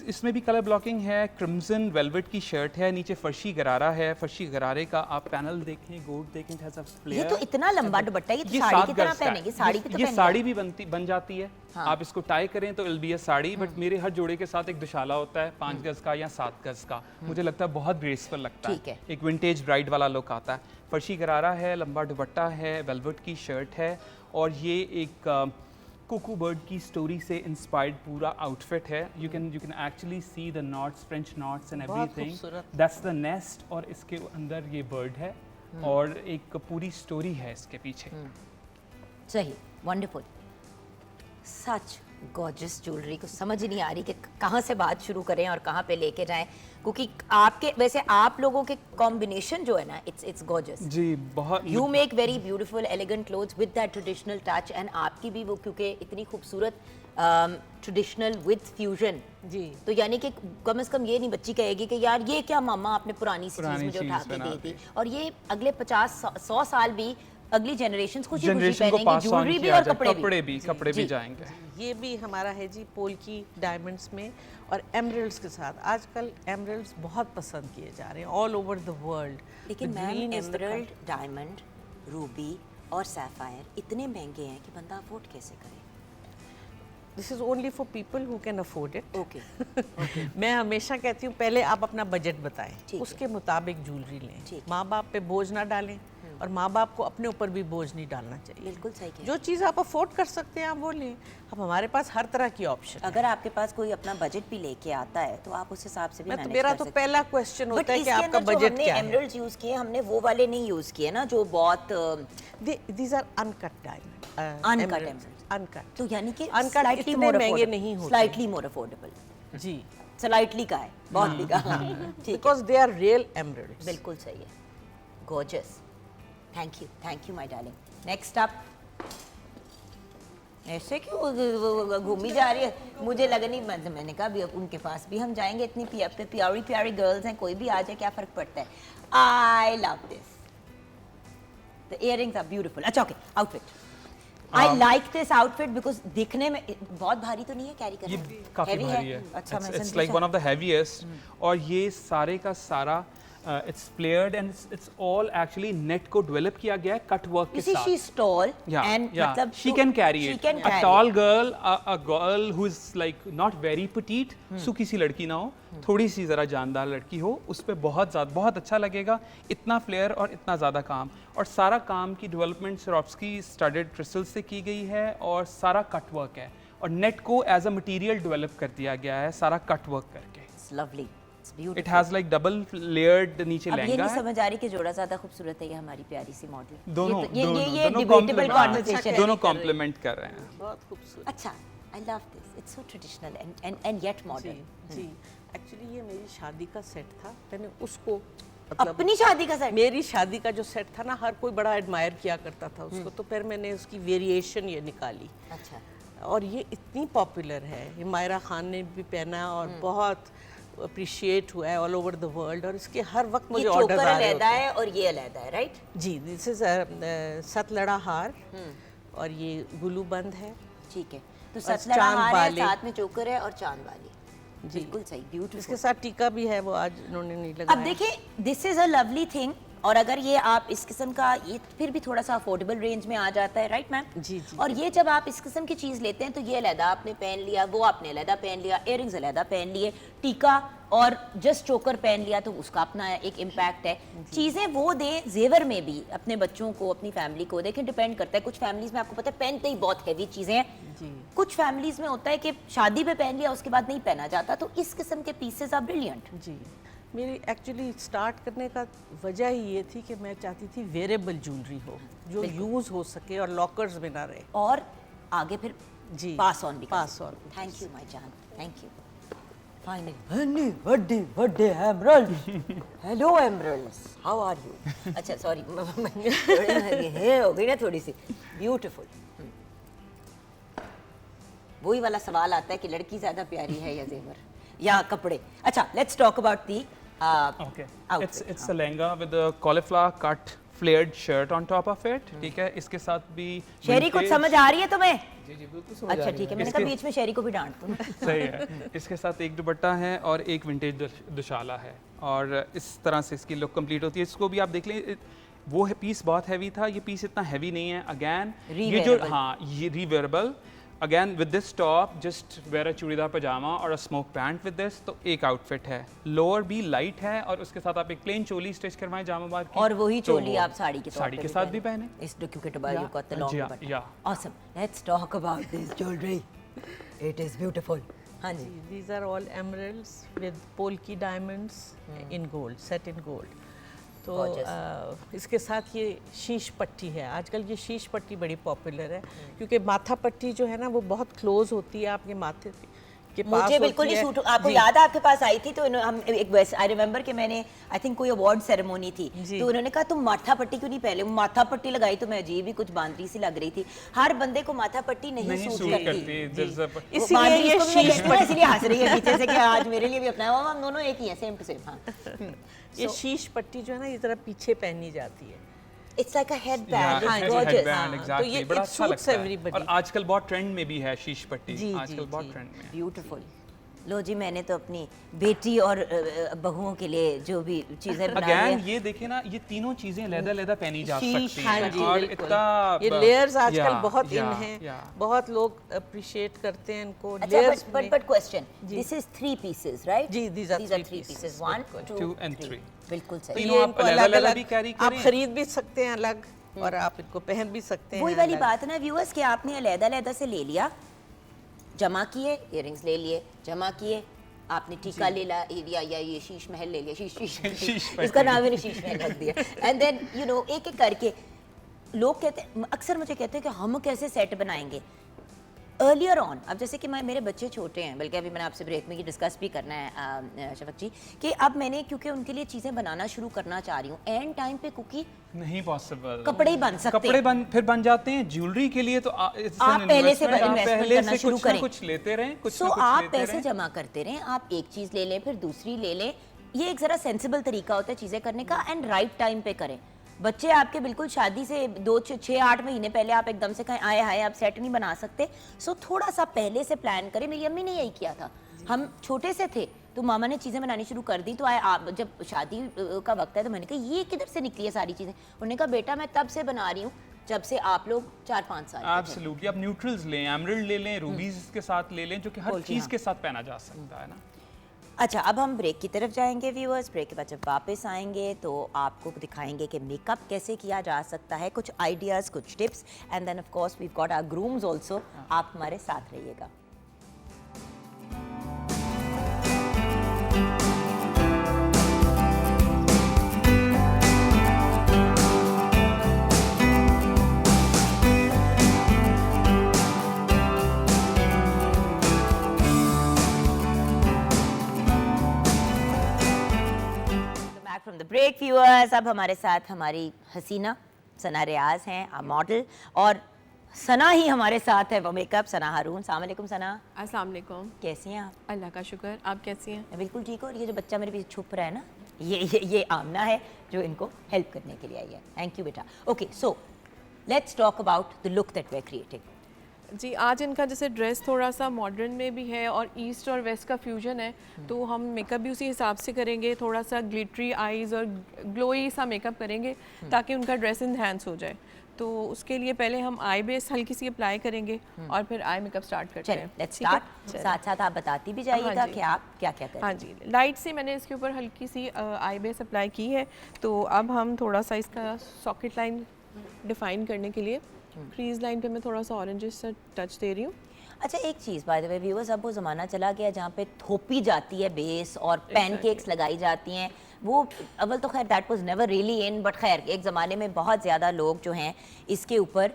इसमें भी कलर ब्लॉकिंग है, क्रिम्सन वेलवेट की शर्ट है, नीचे फर्शी गरारा है। फर्शी गरारे का आप पैनल देखें, गोट देखें, it has a ये flare। तो इतना लंबा दुपट्टा, ये तो ये साड़ी 7 की तरह गज का है। पहनेंगे, साड़ी की तो ये पहन साड़ी भी बन जाती है। हाँ। आप इसको टाई करें तो इल बी अ साड़ी, बट मेरे हर जोड़े के साथ एक दुशाला होता है 5 गज का या 7 गज का। मुझे लगता है बहुत ग्रेसफुल लगता ठीक है। एक विंटेज ब्राइड वाला लुक आता है। फर्शी गरारा है, लंबा दुपट्टा है, वेलवेट की शर्ट है और ये एक कुकू बर्ड की स्टोरी से इंस्पायर्ड पूरा आउटफिट है। You can actually see the knots, French knots and बहुत एवरीथिंग। खूबसूरत। दैट्स द नेस्ट और इसके अंदर ये बर्ड है और एक पूरी स्टोरी है इसके पीछे। सही, वंडरफुल। सच गॉर्जियस ज्वेलरी, को समझ ही नहीं आ रही कि कहाँ से बात शुरू करें और कहाँ पे लेके जाएं, क्योंकि आपके वैसे आप लोगों के कॉम्बिनेशन जो है ना इट्स गॉर्जियस। जी बहुत। You make very beautiful elegant clothes with that traditional touch and आपकी भी वो क्योंकि इतनी खूबसूरत ट्रेडिशनल विद फ्यूजन। जी। तो यानी कि कम से कम ये नहीं बच्ची कहेगी कि यार ये क्या मामा आपने पुरानी सी चीज़ पुरानी मुझे उठा चीज़ के बना दी दी। थी। और ये अगले 50-100 साल भी अगली जनरेशन खुशी खुशी जनरेशन को पहनेंगे, पास ऑन ज्वेलरी भी किया और जाए, कपड़े भी। कपड़े भी जी। जाएंगे। ये भी हमारा है जी पोल्की डायमंड्स में और एमरल्ड्स के साथ। आजकल एमरल्ड्स बहुत पसंद किए जा रहे हैं ऑल ओवर द वर्ल्ड। लेकिन मैम एमरल्ड, डायमंड, रूबी और सैफायर इतने महंगे हैं कि बंदा अफोर्ड कैसे करे? This is only for people who can afford it. Okay मैं हमेशा कहती हूँ पहले आप अपना बजट बताएं, ठीक है। उसके मुताबिक ज्वेलरी लें। ठीक। माँ बाप पे बोझ ना डालें और माँ बाप को अपने ऊपर भी बोझ नहीं डालना चाहिए। बिल्कुल सही कह। जो चीज़ आप अफोर्ड कर सकते हैं आप वो लें। अब हमारे पास हर तरह की ऑप्शन है। अगर आपके पास कोई अपना बजट भी लेके आता है तो आप उस हिसाब से भी मैनेज मेरा कर तो सकते हैं। पहला क्वेश्चन बट होता है कि इसके आपका अंदर जो बजट हमने क्या है। एमरल्ड्स यूज किए हमने वो वाले नहीं यूज किए ना जो बहुत these are uncut diamond. Uncut emeralds. Uncut. तो यानी कि Uncut slightly इतने more महंगे affordable, नहीं होते। slightly more affordable, जी। स्लाइटली का है, बहुत भी का। ठीक है, because they are real emeralds. बिल्कुल सही है। Gorgeous, thank you my darling. Next up, ऐसे क्यों घूमी जा रही है? मुझे लगा नहीं, मैंने कहा भी उनके पास भी हम जाएंगे, इतनी प्यारी प्यारी गर्ल्स हैं, कोई भी आ जाए क्या फर्क पड़ता है। I love this, the earrings are beautiful. अच्छा okay, outfit I like this outfit because दिखने में बहुत भारी तो नहीं है कैरी ये करना? काफी Heavy भारी है। अच्छा, मैं it's like one of the heaviest. और ये सारे का सारा it's flared and it's all actually net को डेवलप किया गया है कट वर्क के You see, साथ। she's tall and yeah. मतलब She can carry she it. can A carry tall it. girl, a girl who is like not very petite, सूखी सी लड़की ना हो, थोड़ी सी जरा जानदार लड़की हो, उस पे बहुत अच्छा लगेगा। इतना फ्लेयर और इतना ज़्यादा काम, और सारा काम की डेवलपमेंट Swarovski स्टडेड क्रिस्टल से की गई है और सारा कट वर्क है और नेट को एज अ मटेरियल डेवलप कर दिया गया है सारा कट वर्क करके। It's lovely. It's beautiful. It has like double layered नीचे अब ये लहंगा नहीं है। समझ आ रही कि जोड़ा ज्यादा खूबसूरत है या हमारी प्यारी सी मॉडल। दोनों ये दोनों डिबेटेबल compliment- कॉन्वर्सेशन दोनों है। कॉम्प्लीमेंट कर रहे हैं। बहुत खूबसूरत। अच्छा, I love this, it's so traditional and yet जी मॉडर्न। जी। एक्चुअली ये मेरी शादी का सेट था, मैंने उसको मतलब अपनी शादी का सेट? मेरी शादी का जो सेट था ना, हर कोई बड़ा एडमायर किया करता था उसको, तो फिर मैंने उसकी वेरिएशन ये निकाली अच्छा, और ये इतनी पॉपुलर है। हिमायरा खान ने भी पहना और बहुत अप्रिशिएट हुआ है ऑल ओवर द वर्ल्ड, और इसके हर वक्त ये मुझे ऑर्डर चोकर आ रहे अलहदा होते हैं। है और ये अलहदा है, राइट? जी, दिस इज सतलड़ा हार और ये गुलू बंद है। ठीक है, तो और सतलड़ा चांद हार है, वाले। साथ में चोकर है और चांद वाली। जी। बिल्कुल सही, इसके ब्यूटीफुल। साथ टीका भी है, वो आज इन्होंने नहीं लगाया। अब देखिए, this is a lovely thing और अगर ये आप इस किस्म का, ये फिर भी थोड़ा सा अफोर्डेबल रेंज में आ जाता है, राइट मैम? जी, जी। और ये जब आप इस किस्म की चीज़ लेते हैं तो ये अलहदा आपने पहन लिया, वो आपने अलहदा पहन लिया, इयररिंग्स अलहदा पहन लिए, टीका और जस्ट चोकर पहन लिया, तो उसका अपना एक इम्पैक्ट है। चीज़ें वो दें जेवर में भी अपने बच्चों को, अपनी फैमिली को, देखें डिपेंड करता है। कुछ फैमिलीज़ में आपको पता है पहनते ही बहुत हैवी चीज़ें हैं, कुछ फैमिलीज़ में होता है कि शादी पे पहन लिया उसके बाद नहीं पहना जाता, तो इस किस्म के पीसेस आर ब्रिलियंट। जी, मेरी एक्चुअली स्टार्ट करने का वजह ही ये थी कि मैं चाहती थी वेरेबल ज्वेलरी हो जो यूज़ हो सके और लॉकर्स में ना रहे। और आगे फिर जी, पास ऑन भी pass on। Thank you my jaan, thank you. Finally honey birthday birthday emerald, hello emeralds, how are you? अच्छा सॉरी ये हो गई ना थोड़ी सी ब्यूटीफुल। वही वाला सवाल आता है कि लड़की ज्यादा प्यारी है या जेवर या कपड़े। अच्छा, let's talk about the Okay. It's a lehenga with a cauliflower cut flared shirt on top of it. ठीक है, इसके साथ भी शेरी कुछ vintage- समझ आ रही है तुम्हें? जी जी बिल्कुल समझ आ अच्छा रही ठीक है, है। मैंने कहा बीच में शेरी को भी डांट दूं। सही है। इसके साथ एक दुपट्टा है और एक विंटेज दुशाला है और इस तरह से इसकी लुक कंप्लीट होती है। इसको भी आप देख लें, वो है पीस बहुत हैवी था, ये पीस इतना हैवी नहीं है। अगेन ये जो Rewearable. हाँ ये rewearable. Again with this top just wear a churidar pyjama और a smoke pant with this, तो एक आउटफिट है। लोअर भी लाइट है और उसके साथ आप एक प्लेन चोली स्टिच करवाएं जामाबाद की, और वही तो चोली वो आप साड़ी के तौर साड़ी पे के भी साथ भी पहने। पहने। इस क्योंकि टबाई Yeah, you got the long yeah, dupatta. yeah. Awesome, let's talk about this jewellery, it is beautiful. हाँ जी, These are all emeralds with polki diamonds in gold, set in gold. तो इसके साथ ये शीश पट्टी है। आजकल ये शीश पट्टी बड़ी पॉपुलर है क्योंकि माथा पट्टी जो है ना वो बहुत क्लोज होती है आपके माथे के पास। मुझे बिल्कुल नहीं सूट। आपको जी। याद है आपके पास आई थी तो हम एक वैसे आई रिमेंबर कि मैंने आई थिंक कोई अवार्ड सेरेमोनी थी, जी। तो उन्होंने कहा तुम माथा पट्टी क्यों नहीं पहले? माथा पट्टी लगाई तो मैं अजीब ही कुछ बांदरी सी लग रही थी। हर बंदे को माथा पट्टी नहीं सूट करती। There's a- इसीलिए ये शीश पट्टी इसलिए हंस रही है पीछे से कि आज मेरे लिए भी अपना है। हम दोनों एक ही हैं, सेम टू सेम। हाँ, ये शीश पट्टी जो है ना ये जरा पीछे पहनी जाती है। It's like a Yeah, headband, it's a gorgeous. headband, exactly. ये बड़ा it अच्छा suits लगता है। everybody. और आजकल बहुत ट्रेंड में भी है शीश पट्टी। जी, आजकल जी, बहुत जी। ट्रेंड में है। ब्यूटीफुल। लो जी, मैंने तो अपनी बेटी और बहुओं के लिए जो भी चीजें बना अगेन ली ये देखे ना, ये तीनों चीजें लहदा पहनी जा शीश, सकती हाँ हैं जी, और बिल्कुल। इतना ये लेयर्स आजकल Yeah, बहुत इन yeah, हैं, yeah. बहुत लोग अप्रिशिएट करते हैं इनको। अच्छा, layers में- but question, ji. this is 3 pieces, right? Ji, these are three three pieces, pieces. 1, बिल्कुल। 2 2 and 3. बिल्कुल तो सही। तीनों ये आप इनको अलग-अलग अलग-अलग भी carry आप करें। खरीद भी सकते हैं अलग और आप इनको पहन भी सकते हैं वही वाली अलग। बात है ना व्यूअर्स कि आपने अलग-अलग से ले लिया, जमा किए, इयररिंग्स ले लिए, जमा किए, आपने टीका ले लिया या ये शीश महल ले लिया, शीश इसका नाम मैंने शीश महल रख दिया। एंड देन यू नो एक एक करके लोग कहते हैं, अक्सर मुझे कहते हैं कि हम कैसे सेट बनाएंगे अर्लियर ऑन। अब जैसे कि मेरे बच्चे छोटे हैं, बल्कि अभी मैंने आपसे ब्रेक में ये डिस्कस भी करना है शफक जी, कि अब मैंने क्योंकि उनके लिए चीज़ें बनाना शुरू करना चाह रही हूँ, एंड टाइम पे कुकी नहीं पॉसिबल। कपड़े ही बन सकते कपड़े हैं। फिर बन जाते हैं। ज्वेलरी के लिए तो आप पहले से इन्वेस्टमेंट करना शुरू करें। कुछ लेते रहें, कुछ सो ना कुछ आप लेते पैसे रहें। जमा करते रहें, आप एक चीज़ ले लें फिर दूसरी ले लें। ये एक ज़रा सेंसिबल तरीका होता है चीज़ें करने का, एंड राइट टाइम पे करें। बच्चे आपके बिल्कुल शादी से 2-6-8 महीने पहले आप एकदम से कहें आए हाय आप सेट नहीं बना सकते। सो थोड़ा सा पहले से प्लान करें। मेरी अम्मी ने यही किया था, हम छोटे से थे तो मामा ने चीज़ें बनानी शुरू कर दी, तो आप जब शादी का वक्त है तो मैंने कहा ये किधर से निकली है सारी चीज़ें? उन्होंने कहा बेटा मैं तब से बना रही हूँ जब से आप लोग 4-5 साल के थे। एब्सोल्युटली। आप न्यूट्रल्स लें, एमरल्ड ले लें, रूबीज के साथ ले लें, जो कि हर बोलती चीज़ हाँ। के साथ पहना जा सकता है ना। अच्छा, अब हम ब्रेक की तरफ जाएंगे व्यूअर्स। ब्रेक के बाद जब वापस आएंगे तो आपको दिखाएंगे कि मेकअप कैसे किया जा सकता है, कुछ आइडियाज़, कुछ tips, and then of course we got our grooms also. आप हमारे साथ रहिएगा। Back from the break viewers. अब हमारे साथ हमारी हसीना सना रियाज हैं, मॉडल, और सना ही हमारे साथ है वो मेकअप, सना हारून। अस्सलाम वालेकुम सना, अस्सलाम वालेकुम। कैसी हैं आप? अल्लाह का शुक्र, आप कैसी हैं? मैं बिल्कुल ठीक हूँ। और ये जो बच्चा मेरे पीछे छुप रहा है ना, ये आमना है जो इनको हेल्प करने के लिए आई है। थैंक यू बेटा। Okay, so let's talk about the look that we are creating. जी आज इनका जैसे ड्रेस थोड़ा सा मॉडर्न में भी है और ईस्ट और वेस्ट का फ्यूजन है, तो हम मेकअप भी उसी हिसाब से करेंगे, थोड़ा सा ग्लिटरी आईज और ग्लोई सा मेकअप करेंगे ताकि उनका ड्रेस इन्हेंस हो जाए। तो उसके लिए पहले हम आई बेस हल्की सी अप्लाई करेंगे और फिर आई मेकअप स्टार्ट करते चलिए हैं। लेट्स ठीक है? स्टार्ट। साथ साथ आप बताती भी जाइएगा हाँ जी। कि आप क्या क्या करें। हाँ जी, लाइट से मैंने इसके ऊपर हल्की सी आई बेस अप्लाई की है। तो अब हम थोड़ा सा इसका सॉकेट लाइन डिफाइन करने के लिए क्रीज लाइन पे मैं थोड़ा सा ऑरेंज सा टच दे रही हूँ। अच्छा एक चीज़ बाय द वे व्यूअर्स, अब वो ज़माना चला गया जहाँ पे थोपी जाती है बेस और पैनकेक्स लगाई जाती हैं। वो अव्वल तो खैर that was never really in, but खैर एक ज़माने में बहुत ज़्यादा लोग जो हैं इसके ऊपर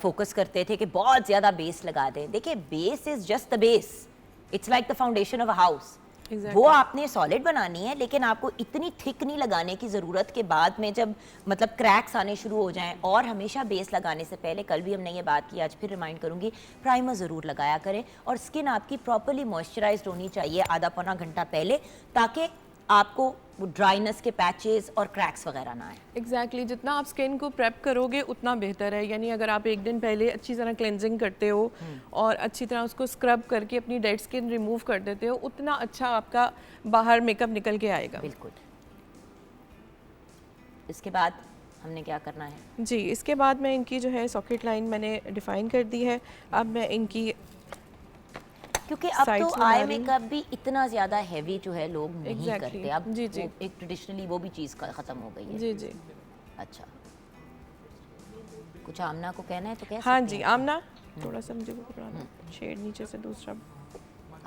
फोकस करते थे कि बहुत ज़्यादा बेस लगा दें। देखिए base is just the base, it's like the foundation of a house. वो आपने सॉलिड बनानी है, लेकिन आपको इतनी थिक नहीं लगाने की ज़रूरत के बाद में जब मतलब क्रैक्स आने शुरू हो जाएं। और हमेशा बेस लगाने से पहले, कल भी हमने ये बात की, आज फिर रिमाइंड करूंगी, प्राइमर ज़रूर लगाया करें और स्किन आपकी प्रॉपर्ली मॉइस्चराइज्ड होनी चाहिए आधा पौना घंटा पहले, ताकि आपको ड्राइनेस के पैचेस और क्रैक्स वगैरह ना आए। एग्जैक्टली जितना आप स्किन को प्रेप करोगे उतना बेहतर है। यानी अगर आप एक दिन पहले अच्छी तरह क्लेंजिंग करते हो और अच्छी तरह उसको स्क्रब करके अपनी डेड स्किन रिमूव कर देते हो, उतना अच्छा आपका बाहर मेकअप निकल के आएगा। बिल्कुल। इसके बाद हमने क्या करना है? जी, इसके बाद मैं इनकी जो है सॉकेट लाइन मैंने डिफाइन कर दी है। अब मैं इनकी क्योंकि अब तो sides लगा आई रही हूँ। मेकअप भी इतना ज़्यादा हैवी जो है लोग नहीं Exactly. करते अब। जी, जी। वो एक ट्रेडिशनली वो भी चीज़ ख़त्म हो गई है। जी जी अच्छा, कुछ आमना को कहना है तो कह हाँ सकते जी, हैं। आमना थोड़ा सा मुझे वो कराना शेड नीचे से दूसरा।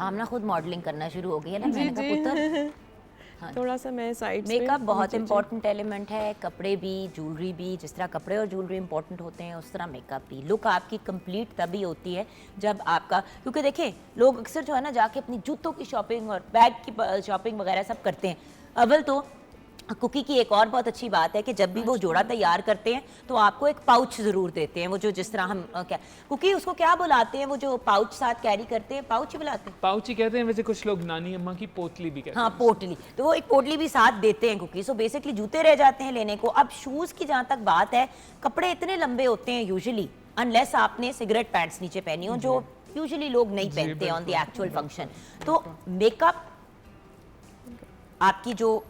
आमना खुद मॉडलिंग करना शुरू हो गई है ना। जी, मैंने कहा पुत्र थोड़ा सा मैं साइड मेकअप बहुत इंपॉर्टेंट एलिमेंट है, कपड़े भी, ज्वेलरी भी। जिस तरह कपड़े और ज्वेलरी इंपॉर्टेंट होते हैं उस तरह मेकअप भी। लुक आपकी कंप्लीट तभी होती है जब आपका, क्योंकि देखें लोग अक्सर जो है ना जाके अपनी जूतों की शॉपिंग और बैग की शॉपिंग वगैरह सब करते हैं। अव्वल तो कुकी की एक और बहुत अच्छी बात है कि जब भी वो जोड़ा तैयार करते हैं तो आपको एक पाउच ज़रूर देते हैं। वो जो जिस तरह हम क्या कुकी उसको क्या बुलाते हैं, वो जो पाउच साथ कैरी करते हैं, पाउच ही बुलाते हैं। पाउच ही कहते हैं, वैसे कुछ लोग नानी अम्मा की पोतली भी कहते हाँ पोटली, तो वो एक पोटली भी साथ देते हैं कुकी। सो बेसिकली जूते रह जाते हैं लेने को। अब शूज़ की जहाँ तक बात है, कपड़े इतने लंबे होते हैं यूजुअली, अनलेस आपने सिगरेट पैंट्स नीचे पहनी हो, जो यूजुअली लोग नहीं पहनते ऑन द एक्चुअल फंक्शन। तो मेकअप आपकी जो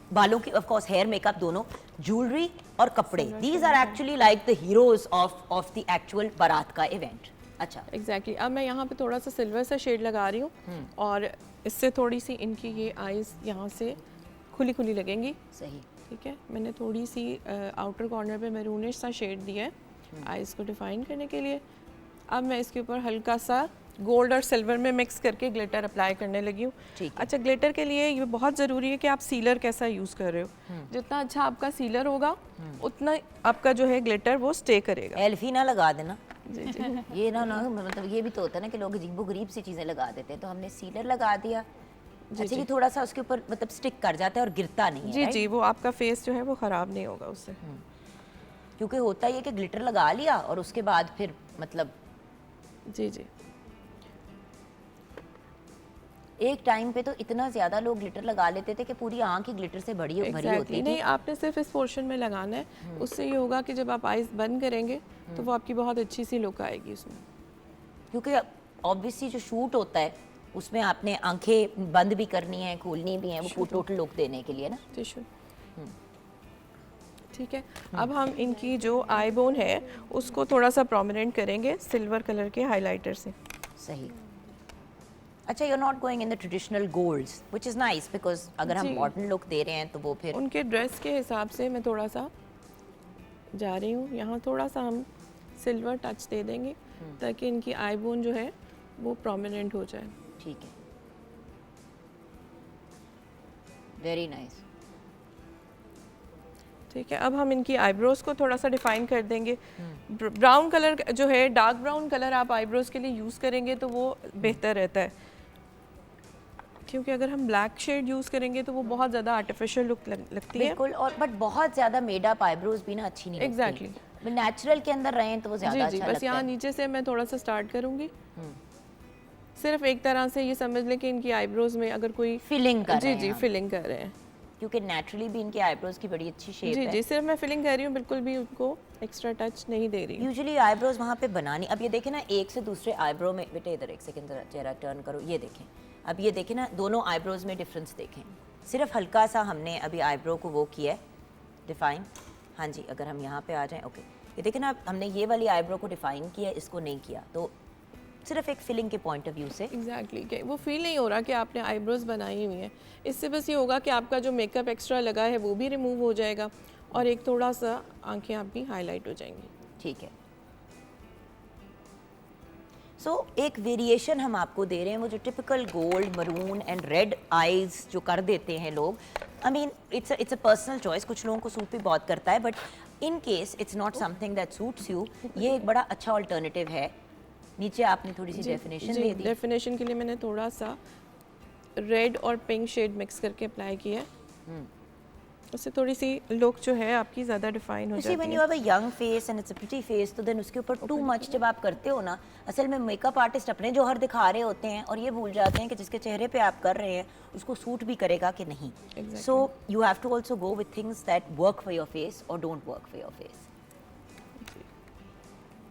बालों की, ऑफ कोर्स हेयर मेकअप दोनों, ज्वेलरी और कपड़े, these are actually like the heroes of the actual baraat का इवेंट। अच्छा एग्जैक्टली अब मैं यहाँ पे थोड़ा सा सिल्वर सा शेड लगा रही हूँ और इससे थोड़ी सी इनकी ये आईज यहाँ से खुली खुली लगेंगी। सही। ठीक है, मैंने थोड़ी सी आउटर कॉर्नर पे मैरूनिश सा शेड दिया है आईज को डिफाइन करने के लिए। अब मैं इसके ऊपर हल्का सा गोल्ड और सिल्वर में मिक्स करके ग्लिटर अप्लाई करने लगी हूँ। ठीक है। अच्छा, ग्लिटर के लिए ये बहुत ज़रूरी है कि आप सीलर कैसा यूज़ कर रहे हो। जितना अच्छा आपका सीलर होगा उतना आपका जो है ग्लिटर वो स्टे करेगा। एल्फी ना लगा देना। जी जी ये ना मतलब ये भी तो होता है ना कि लोग अजीबो गरीब सी चीज़ें लगा देते हैं, तो हमने सीलर लगा दिया। अच्छा, कि थोड़ा सा उसके ऊपर मतलब स्टिक कर जाता है और गिरता नहीं है। जी right? जी, वो आपका फेस जो है वो ख़राब नहीं होगा उससे। क्योंकि होता ही है कि ग्लिटर लगा लिया और उसके बाद फिर मतलब जी जी एक टाइम पे तो इतना ज़्यादा लोग ग्लिटर लगा लेते थे कि पूरी आंख ही ग्लिटर से भरी होती एग्जैक्टली थी। नहीं, आपने सिर्फ इस पोर्शन में लगाना है। उससे ये होगा कि जब आप आइज बंद करेंगे तो वो आपकी बहुत अच्छी सी लुक आएगी उसमें। क्योंकि ऑब्वियसली जो शूट होता है उसमें आपने आंखें बंद भी करनी है, खोलनी भी है, वो टोटल लुक देने के लिए ना। टिश्यू ठीक है। अब हम इनकी जो आई बोन है उसको थोड़ा सा प्रोमिनेंट करेंगे सिल्वर कलर के हाइलाइटर से। सही। अच्छा, you are not going in the traditional golds which is nice, because अगर हम जी। मॉडर्न लुक दे रहे हैं तो वो फिर उनके ड्रेस के हिसाब से मैं थोड़ा सा जा रही हूँ। यहाँ थोड़ा सा हम सिल्वर टच दे देंगे ताकि इनकी आई बोन जो है वो प्रोमिनेंट हो जाए। ठीक है। Very nice. ठीक है, अब हम इनकी आईब्रोज को थोड़ा सा डिफाइन कर देंगे। ब्राउन कलर जो है, डार्क ब्राउन कलर आप आईब्रोज के लिए यूज़ करेंगे तो वो बेहतर रहता है, क्योंकि अगर हम ब्लैक शेड यूज़ करेंगे तो वो बहुत ज़्यादा आर्टिफिशियल लुक लगती है। बिल्कुल, और बट बहुत ज़्यादा मेड अप आईब्रोज भी ना अच्छी नहीं लगती। Exactly. नेचुरल के अंदर रहें तो वो ज़्यादा जी अच्छा जी, बस लगता यहाँ है। नीचे से मैं थोड़ा सा स्टार्ट करूँगी। सिर्फ एक तरह से ये समझ लें कि इनकी आईब्रोज में अगर कोई फिलिंग कर जी रहे हैं जी हम। फिलिंग कर रहे हैं। क्योंकि नेचुरली भी इनके आईब्रोज की बड़ी अच्छी शेप जी है। जी, सिर्फ मैं फिलिंग कर रही हूँ, बिल्कुल भी उनको एक्स्ट्रा टच नहीं दे रही। यूजुअली आईब्रोज वहाँ पे बनानी, अब ये देखें ना एक से दूसरे आईब्रो में, बेटे इधर एक सेकंड जरा चेहरा टर्न करो, ये देखें, अब ये देखें ना दोनों आईब्रोज में डिफरेंस देखें, सिर्फ हल्का सा हमने अभी आईब्रो को वो किया है डिफाइन। हाँ जी, अगर हम यहाँ पे आ जाएं, ओके, ये देखें ना हमने ये वाली आईब्रो को डिफाइन किया, इसको नहीं किया, तो सिर्फ एक फिलिंग के पॉइंट ऑफ व्यू से एग्जैक्टली वो फील नहीं हो रहा कि आपने आईब्रोज बनाई हुई हैं। इससे बस ये होगा कि आपका जो मेकअप एक्स्ट्रा लगा है वो भी रिमूव हो जाएगा और एक थोड़ा सा आंखें आपकी हाईलाइट हो जाएंगी। ठीक है। सो एक वेरिएशन हम आपको दे रहे हैं, वो जो typical gold, maroon and red eyes जो कर देते हैं लोग, I mean it's a personal choice, कुछ लोगों को सूट भी बहुत करता है, but in case it's not something that suits you, ये एक बड़ा अच्छा ऑल्टरनेटिव है। नीचे आपने थोड़ी सी डेफिनेशन दे दी। डेफिनेशन के लिए मैंने थोड़ा सा रेड और पिंक शेड मिक्स करके अप्लाई किया है, उससे थोड़ी सी लुक जो है आपकी ज़्यादा डिफाइन हो You see, जाती when है। you have a young face and it's a pretty face, तो then उसके ऊपर too much जब आप करते हो ना, असल में मेकअप आर्टिस्ट अपने जौहर दिखा रहे होते हैं और ये भूल जाते हैं कि जिसके चेहरे पे आप कर रहे हैं उसको सूट भी करेगा कि नहीं। Exactly. So you have to also go with things that work for your face or don't work for your face.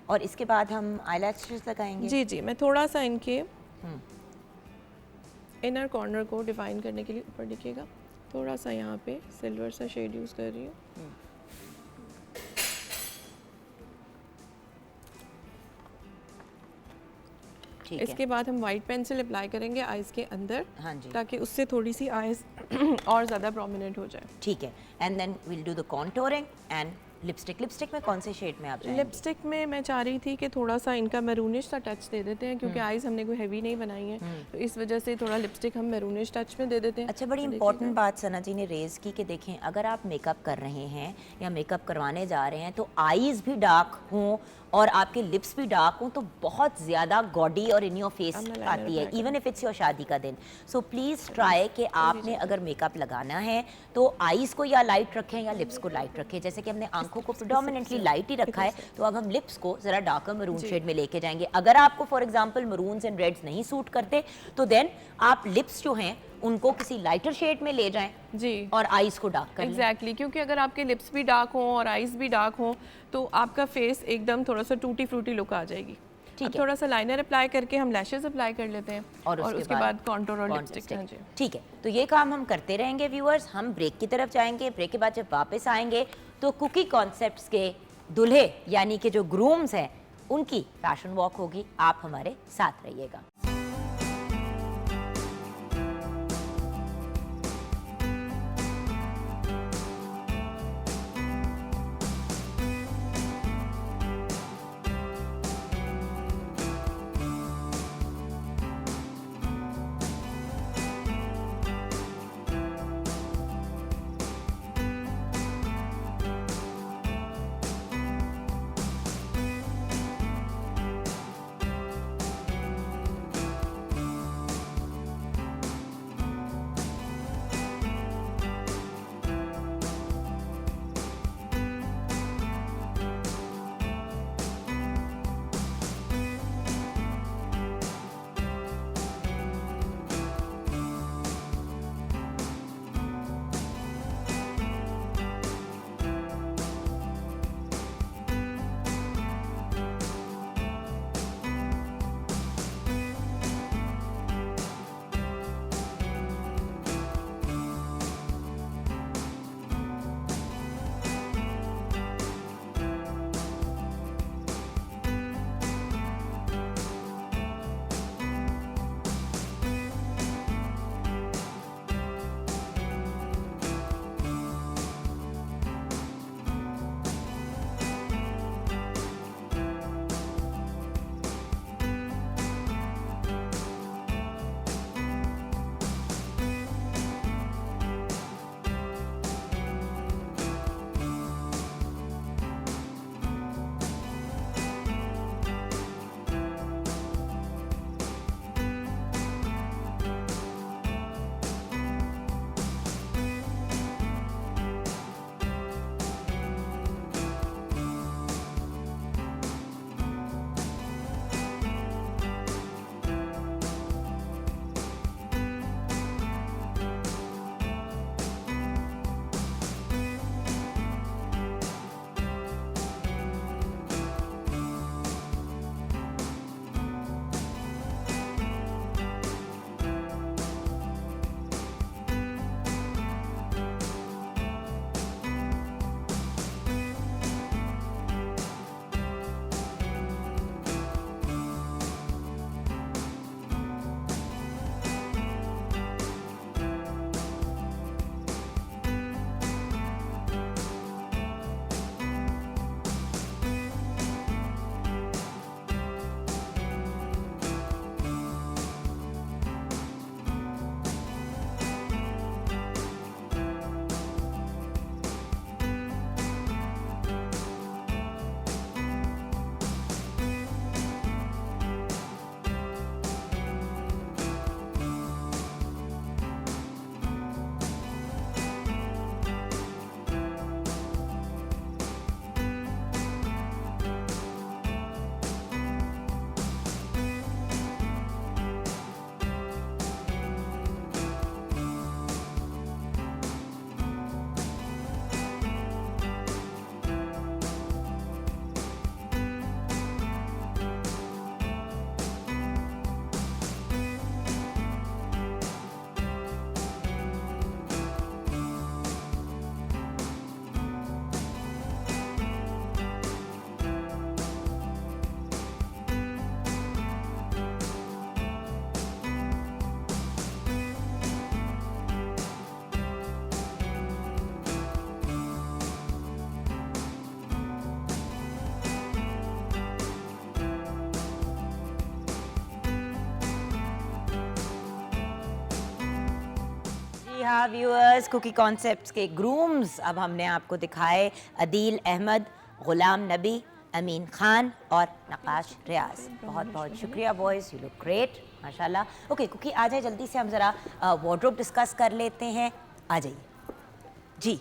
और इसके बाद हम eyelashes लगाएंगे। जी जी, मैं थोड़ा सा इनके इनर कॉर्नर को डिफाइन करने के लिए ऊपर देखिएगा, थोड़ा सा यहाँ पे सिल्वर सा शेड यूज़ कर रही हूँ। ठीक है। इसके बाद हम वाइट पेंसिल अप्लाई करेंगे आईज के अंदर, हाँ जी। ताकि उससे थोड़ी सी आईज और ज़्यादा प्रोमिनेंट हो जाए। ठीक है। And then will do the contouring and lipstick. Lipstick में कौन से शेड में आप जाएंगे? लिपस्टिक में मैं चाह रही थी कि थोड़ा सा इनका मैरूनिश सा टच दे देते हैं, क्योंकि आईज हमने कोई हैवी नहीं बनाई है, तो इस वजह से थोड़ा लिपस्टिक हम मैरूनिश टच में दे देते हैं। अच्छा, बड़ी इंपॉर्टेंट बात सना जी ने रेज की कि देखें, अगर आप मेकअप कर रहे हैं या मेकअप करवाने जा रहे हैं तो आईज भी डार्क हों और आपके लिप्स भी डार्क हों तो बहुत ज़्यादा गॉडी और इन योर फेस आती है, इवन इफ इट्स योर शादी का दिन। सो प्लीज़ ट्राई कि आपने अगर मेकअप लगाना है तो आईज को या लाइट रखें या लिप्स को लाइट रखें। जैसे कि हमने आंखों को प्रिडोमिनेटली लाइट ही रखा है, तो अब हम लिप्स को ज़रा डार्कर मरून शेड में लेके जाएंगे। अगर आपको for example maroons and Reds नहीं सूट करते तो देन आप लिप्स जो हैं उनको किसी लाइटर शेड में ले जाएं जी, और आईज को डार्क कर लें। एग्जैक्टली क्योंकि अगर आपके लिप्स भी डार्क हों और आईज भी डार्क हों तो आपका फेस एकदम थोड़ा सा टूटी फ्रूटी लुक आ जाएगी। ठीक अब है। थोड़ा सा लाइनर अप्लाई करके हम लैशेस अप्लाई कर लेते हैं और उसके बाद कॉन्टूर और लिपस्टिक। हाँ जी, ठीक है, तो ये काम हम करते रहेंगे व्यूअर्स। हम ब्रेक की तरफ जाएंगे। ब्रेक के बाद जब वापस आएंगे तो कुकी कॉन्सेप्ट्स के दूल्हे यानी कि जो ग्रूम्स हैं उनकी फैशन वॉक होगी। आप हमारे साथ रहिएगा। हाँ व्यूअर्स, कुकी कॉन्सेप्ट्स के ग्रूम्स अब हमने आपको दिखाए, अदील अहमद, गुलाम नबी, अमीन खान और नकाश रियाज। बहुत बहुत शुक्रिया बॉयज़, यू लुक ग्रेट माशाल्लाह। ओके कुकी आ जाए जल्दी से, हम ज़रा वार्डरोब डिस्कस कर लेते हैं, आ जाइए जी।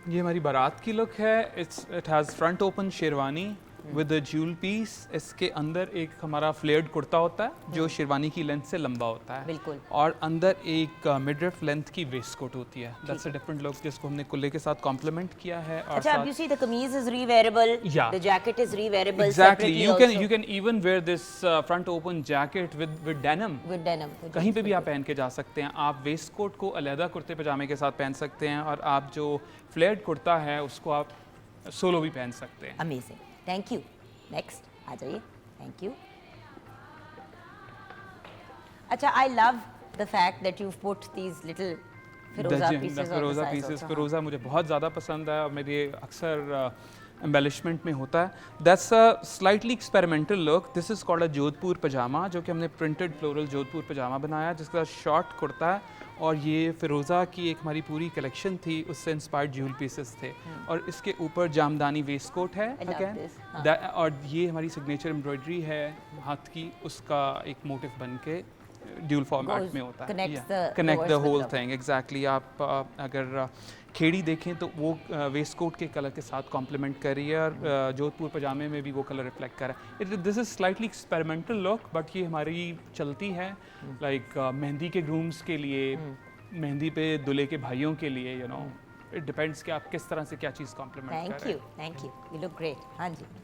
ये हमारी बारात की लुक है। It has front open sherwani with jewel piece. इसके अंदर एक हमारा फ्लेयर्ड कुर्ता होता है जो शेरवानी की लेंथ से लंबा होता है, बिल्कुल। और अंदर एक मिडरिफ लेंथ की वेस्ट कोट होती है। दैट्स अ डिफरेंट लुक जिसको हमने कुल्ले के साथ कॉम्प्लीमेंट किया है। और अच्छा, अब you see the kameez is rewearable, Yeah. The jacket is rewearable exactly, you can even wear this front open jacket with denim. With denim, कहीं पे भी आप पहन के जा सकते हैं। आप वेस्ट कोट को अलहदा कुर्ते पजामे के साथ पहन सकते हैं, और आप जो फ्लेयर्ड कुर्ता है उसको आप सोलो भी पहन सकते हैं। Amazing, thank you. नेक्स्ट आ जाइए, थैंक यू। अच्छा, I love the fact that you put these little firoza pieces, firoza pieces, फिरोजा मुझे बहुत ज़्यादा पसंद है और मेरे अक्सर एम्बेलिशमेंट में होता है। That's a slightly experimental look. This is called a Jodhpur pyjama, जो कि हमने प्रिंटेड फ्लोरल जोधपुर पजामा बनाया, जिसका शॉर्ट कुर्ता है, और ये फिरोज़ा की एक हमारी पूरी कलेक्शन थी, उससे इंस्पायर्ड ज्यूल पीसेस थे, और इसके ऊपर जामदानी वेस्ट कोट है I love again, this, हाँ। और ये हमारी सिग्नेचर एम्ब्रॉयडरी है हाथ की, उसका एक मोटिव बन के ड्यूल फॉर्मेट Goes- में होता है। connects the connect the doors with whole the- thing, exactly. आप अगर खेड़ी देखें तो वो वेस्ट कोट के कलर के साथ कॉम्प्लीमेंट कर रही है, और जोधपुर पजामे में भी वो कलर रिफ्लेक्ट कर रहा है। This is slightly experimental look, but ये हमारी चलती है लाइक मेहंदी के ग्रूम्स के लिए, मेहंदी पे दूल्हे के भाइयों के लिए, यू नो, इट डिपेंड्स कि आप किस तरह से क्या चीज़ कॉम्प्लीमेंट कर थैंक रहे you, thank you, you look great. हाँ जी, हैं।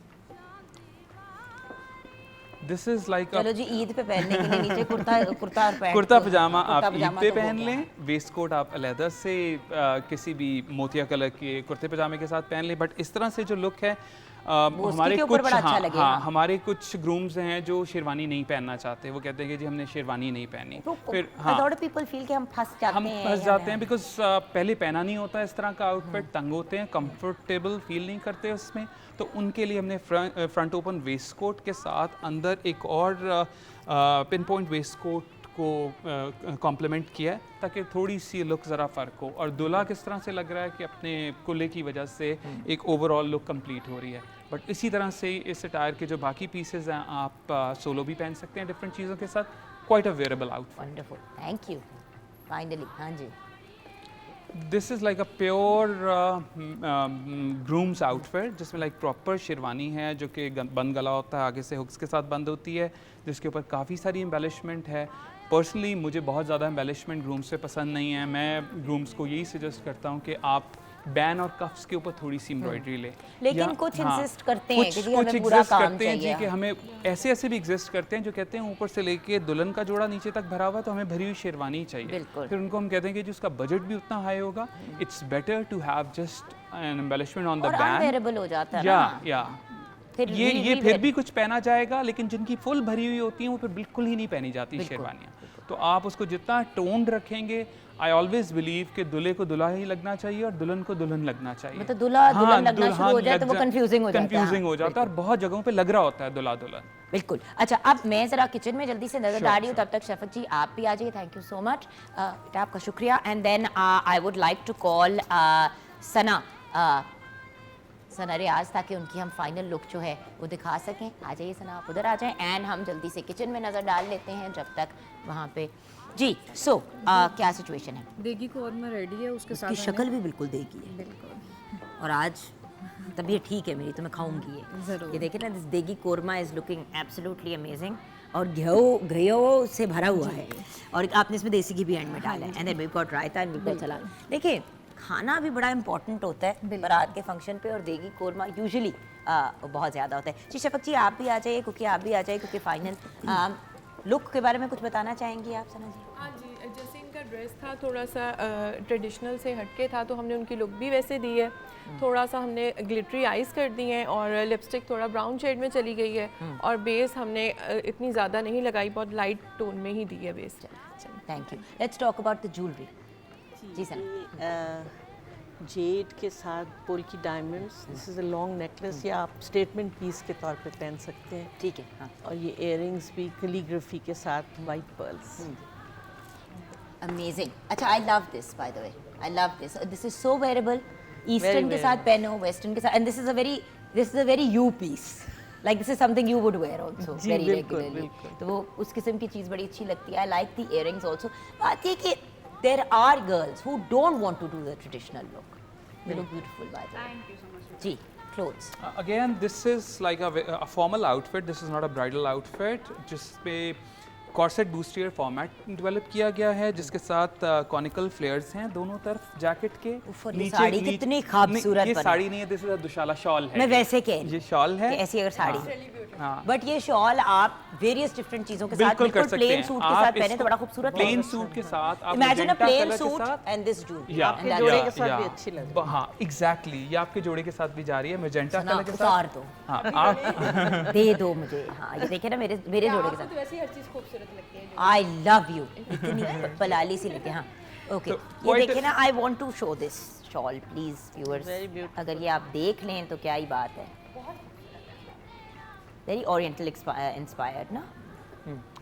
दिस इज लाइक चलो जी, ईद पे पहनने के लिए नीचे कुर्ता कुर्ता और पैंट, कुर्ता पजामा कुर्ता आप ईद पजामा पे तो हो पहन गया। लें, वेस्ट कोट आप अलहदा से किसी भी मोतिया कलर के कुर्ते पजामे के साथ पहन लें, बट इस तरह से जो लुक है उसकी हमारे के ऊपर कुछ बड़ा अच्छा लगेगा। हाँ, हमारे कुछ ग्रूम्स हैं जो शेरवानी नहीं पहनना चाहते, वो कहते हैं कि जी हमने शेरवानी नहीं पहनी, फिर हाँ लॉट ऑफ पीपल फील कि हम फंस जाते हम हैं, फंस या जाते मैं- हैं, बिकॉज पहले पहना नहीं होता इस तरह का आउटफिट, तंग होते हैं, कंफर्टेबल फील नहीं करते उसमें, तो उनके लिए हमने फ्रंट ओपन वेस्ट कोट के साथ अंदर एक और पिन पॉइंट वेस्ट कोट को कॉम्प्लीमेंट किया है, ताकि थोड़ी सी लुक ज़रा फ़र्क हो, और दूल्हा किस तरह से लग रहा है कि अपने कुल्ले की वजह से एक ओवरऑल लुक कंप्लीट हो रही है। बट इसी तरह से इस अटायर के जो बाकी पीसेज हैं आप सोलो भी पहन सकते हैं डिफरेंट चीज़ों के साथ। Quite a wearable outfit. Wonderful, thank you. Finally, हाँ जी, this is like a pure groom's outfit, जिसमें लाइक प्रॉपर शेरवानी है जो कि बंद गला होता है, आगे से हुक्स के साथ बंद होती है, जिसके ऊपर काफ़ी सारी एम्बेलिशमेंट है। पर्सनली मुझे बहुत ज़्यादा एम्बेलिशमेंट ग्रूम्स पे पसंद नहीं है। मैं ग्रूम्स को यही सजेस्ट करता हूँ कि आप बैन और कफ्स के ऊपर थोड़ी सी एम्ब्रॉयडरी लें। लेकिन या- कुछ हाँ, insist करते हैं कि जी कुछ हमें पूरा exist काम करते हैं जी चाहिए। कि हमें ऐसे ऐसे भी एग्जिस्ट करते हैं जो कहते हैं ऊपर से लेके दुल्हन का जोड़ा नीचे तक भरा हुआ, तो हमें भरी हुई शेरवानी ही चाहिए। बिल्कुल। फिर उनको हम कहते हैं कि जी उसका बजट भी उतना हाई होगा, it's better to have just an embellishment on the और बैन। अनवेयरेबल हो जाता है या ना, या फिर ये फिर भी कुछ पहना जाएगा, लेकिन जिनकी फुल भरी हुई होती हैं वो फिर बिल्कुल ही नहीं पहनी जाती बिल्कुल, शेरवानियाँ। तो आप उसको जितना टोन्ड रखेंगे, आई ऑलवेज बिलीव कि दूल्हे को दूल्हा ही लगना चाहिए और दुल्हन को दुल्हन लगना चाहिए। मतलब दूल्हा दुल्हन लगना दुल्हन शुरू हो जाए तो लग वो confusing हो जाता है। confusing हो जाता है, और बहुत जगहों पे लग रहा होता है दूल्हा दुल्हन। बिल्कुल। अच्छा, अब मैं ज़रा किचन में जल्दी से नजर डाल रही हूँ, तब तक शफक जी आप भी आ जाइए। थैंक यू सो मच, आपका शुक्रिया। And then I would like to call Sana Sana Riaz, ताकि उनकी हम फाइनल लुक जो है वो दिखा सकें। आ जाइए सना, आप उधर आ जाएं, एंड हम जल्दी से किचन में नज़र डाल लेते हैं जब तक वहाँ पे जी। सो क्या सिचुएशन है? देगी कौरमा रेडी है, उसके उसकी साथ शक्ल भी बिल्कुल देगी है, बिल्कुल और आज तबीयत ठीक है मेरी, तो मैं खाऊंगी ये। ज़रूर। ये देखिए ना, दिस देगी korma is looking absolutely amazing, और घयो से भरा हुआ है, और आपने इसमें देसी घी भी एंड में डाला है, and then we got raita and we got salad. देखिए, खाना भी बड़ा इंपॉर्टेंट होता है बारात के फंक्शन पे, और देगी कोरमा यूजुअली बहुत ज़्यादा होता है। जी शफक जी आप भी आ जाइए, क्योंकि आप भी आ जाइए, क्योंकि फाइनल लुक के बारे में कुछ बताना चाहेंगी आप सना जी? हाँ जी, जैसे इनका ड्रेस था थोड़ा सा ट्रेडिशनल से हटके था, तो हमने उनकी लुक भी वैसे दी है। थोड़ा सा हमने ग्लिटरी आइज कर दी हैं, और लिपस्टिक थोड़ा ब्राउन शेड में चली गई है, और बेस हमने इतनी ज़्यादा नहीं लगाई, बहुत लाइट टोन में ही दी है base. Thank you. Let's talk about the jewellery. जी सना। जेड के साथ polki diamonds, this is a long necklace, या आप स्टेटमेंट पीस के तौर पे पहन सकते हैं। ठीक है, हाँ। और ये इयररिंग्स भी कैलीग्राफी के साथ वाइट पर्ल्स। अमेजिंग। अच्छा, I love this by the way, I love this. This is so wearable, eastern के साथ पहनो, वेस्टर्न के साथ, and this is a very you piece, like this is something you would wear also very regularly. तो वो उस किस्म की चीज़ बड़ी अच्छी लगती है। I like the earrings also. बात ये कि there are girls who don't want to do the traditional look. You look beautiful by the way. Thank you so much जी। Clothes. Again, this is like a formal outfit. This is not a bridal outfit. जिसपे corset बूस्टियर format develop किया गया है, जिसके साथ conical फ्लेयर्स हैं दोनों तरफ जैकेट के। ऊपर ये साड़ी कितनी खूबसूरत ये बनी। साड़ी नहीं है, this is a Dushala shawl है। मैं वैसे कह रही ये शॉल है, ऐसी अगर साड़ी, हाँ। बट ये शॉल आप वेरियस डिफरेंट चीजों के साथ बिल्कुल कर बिल्कुल सकते प्लेन हैं। सूट के साथ पहने तो बड़ा खूबसूरत लगेगा। प्लेन सूट के साथ आप imagine a magenta plain colour के सूट साथ- एंड दिस जूलरी। आपके जोड़े के साथ भी अच्छी लगेगी। हाँ, एग्जैक्टली, ये आपके जोड़े के साथ भी जा रही है, मैजेंटा कलर के उतार साथ। दो, हाँ, आप दे दो मुझे। हाँ, ये देखे ना मेरे जोड़े के साथ। वैसे ही हर चीज़ खूबसूरत लगती है। आई लव यू, इतनी पलाली सी लगे। हाँ, ओके, तो ये quite- देखे ना, I want to show this shawl please viewers. Very beautiful. अगर ये आप देख लें तो क्या ही बात है। वेरी ओरिएंटल इंस्पायर्ड ना।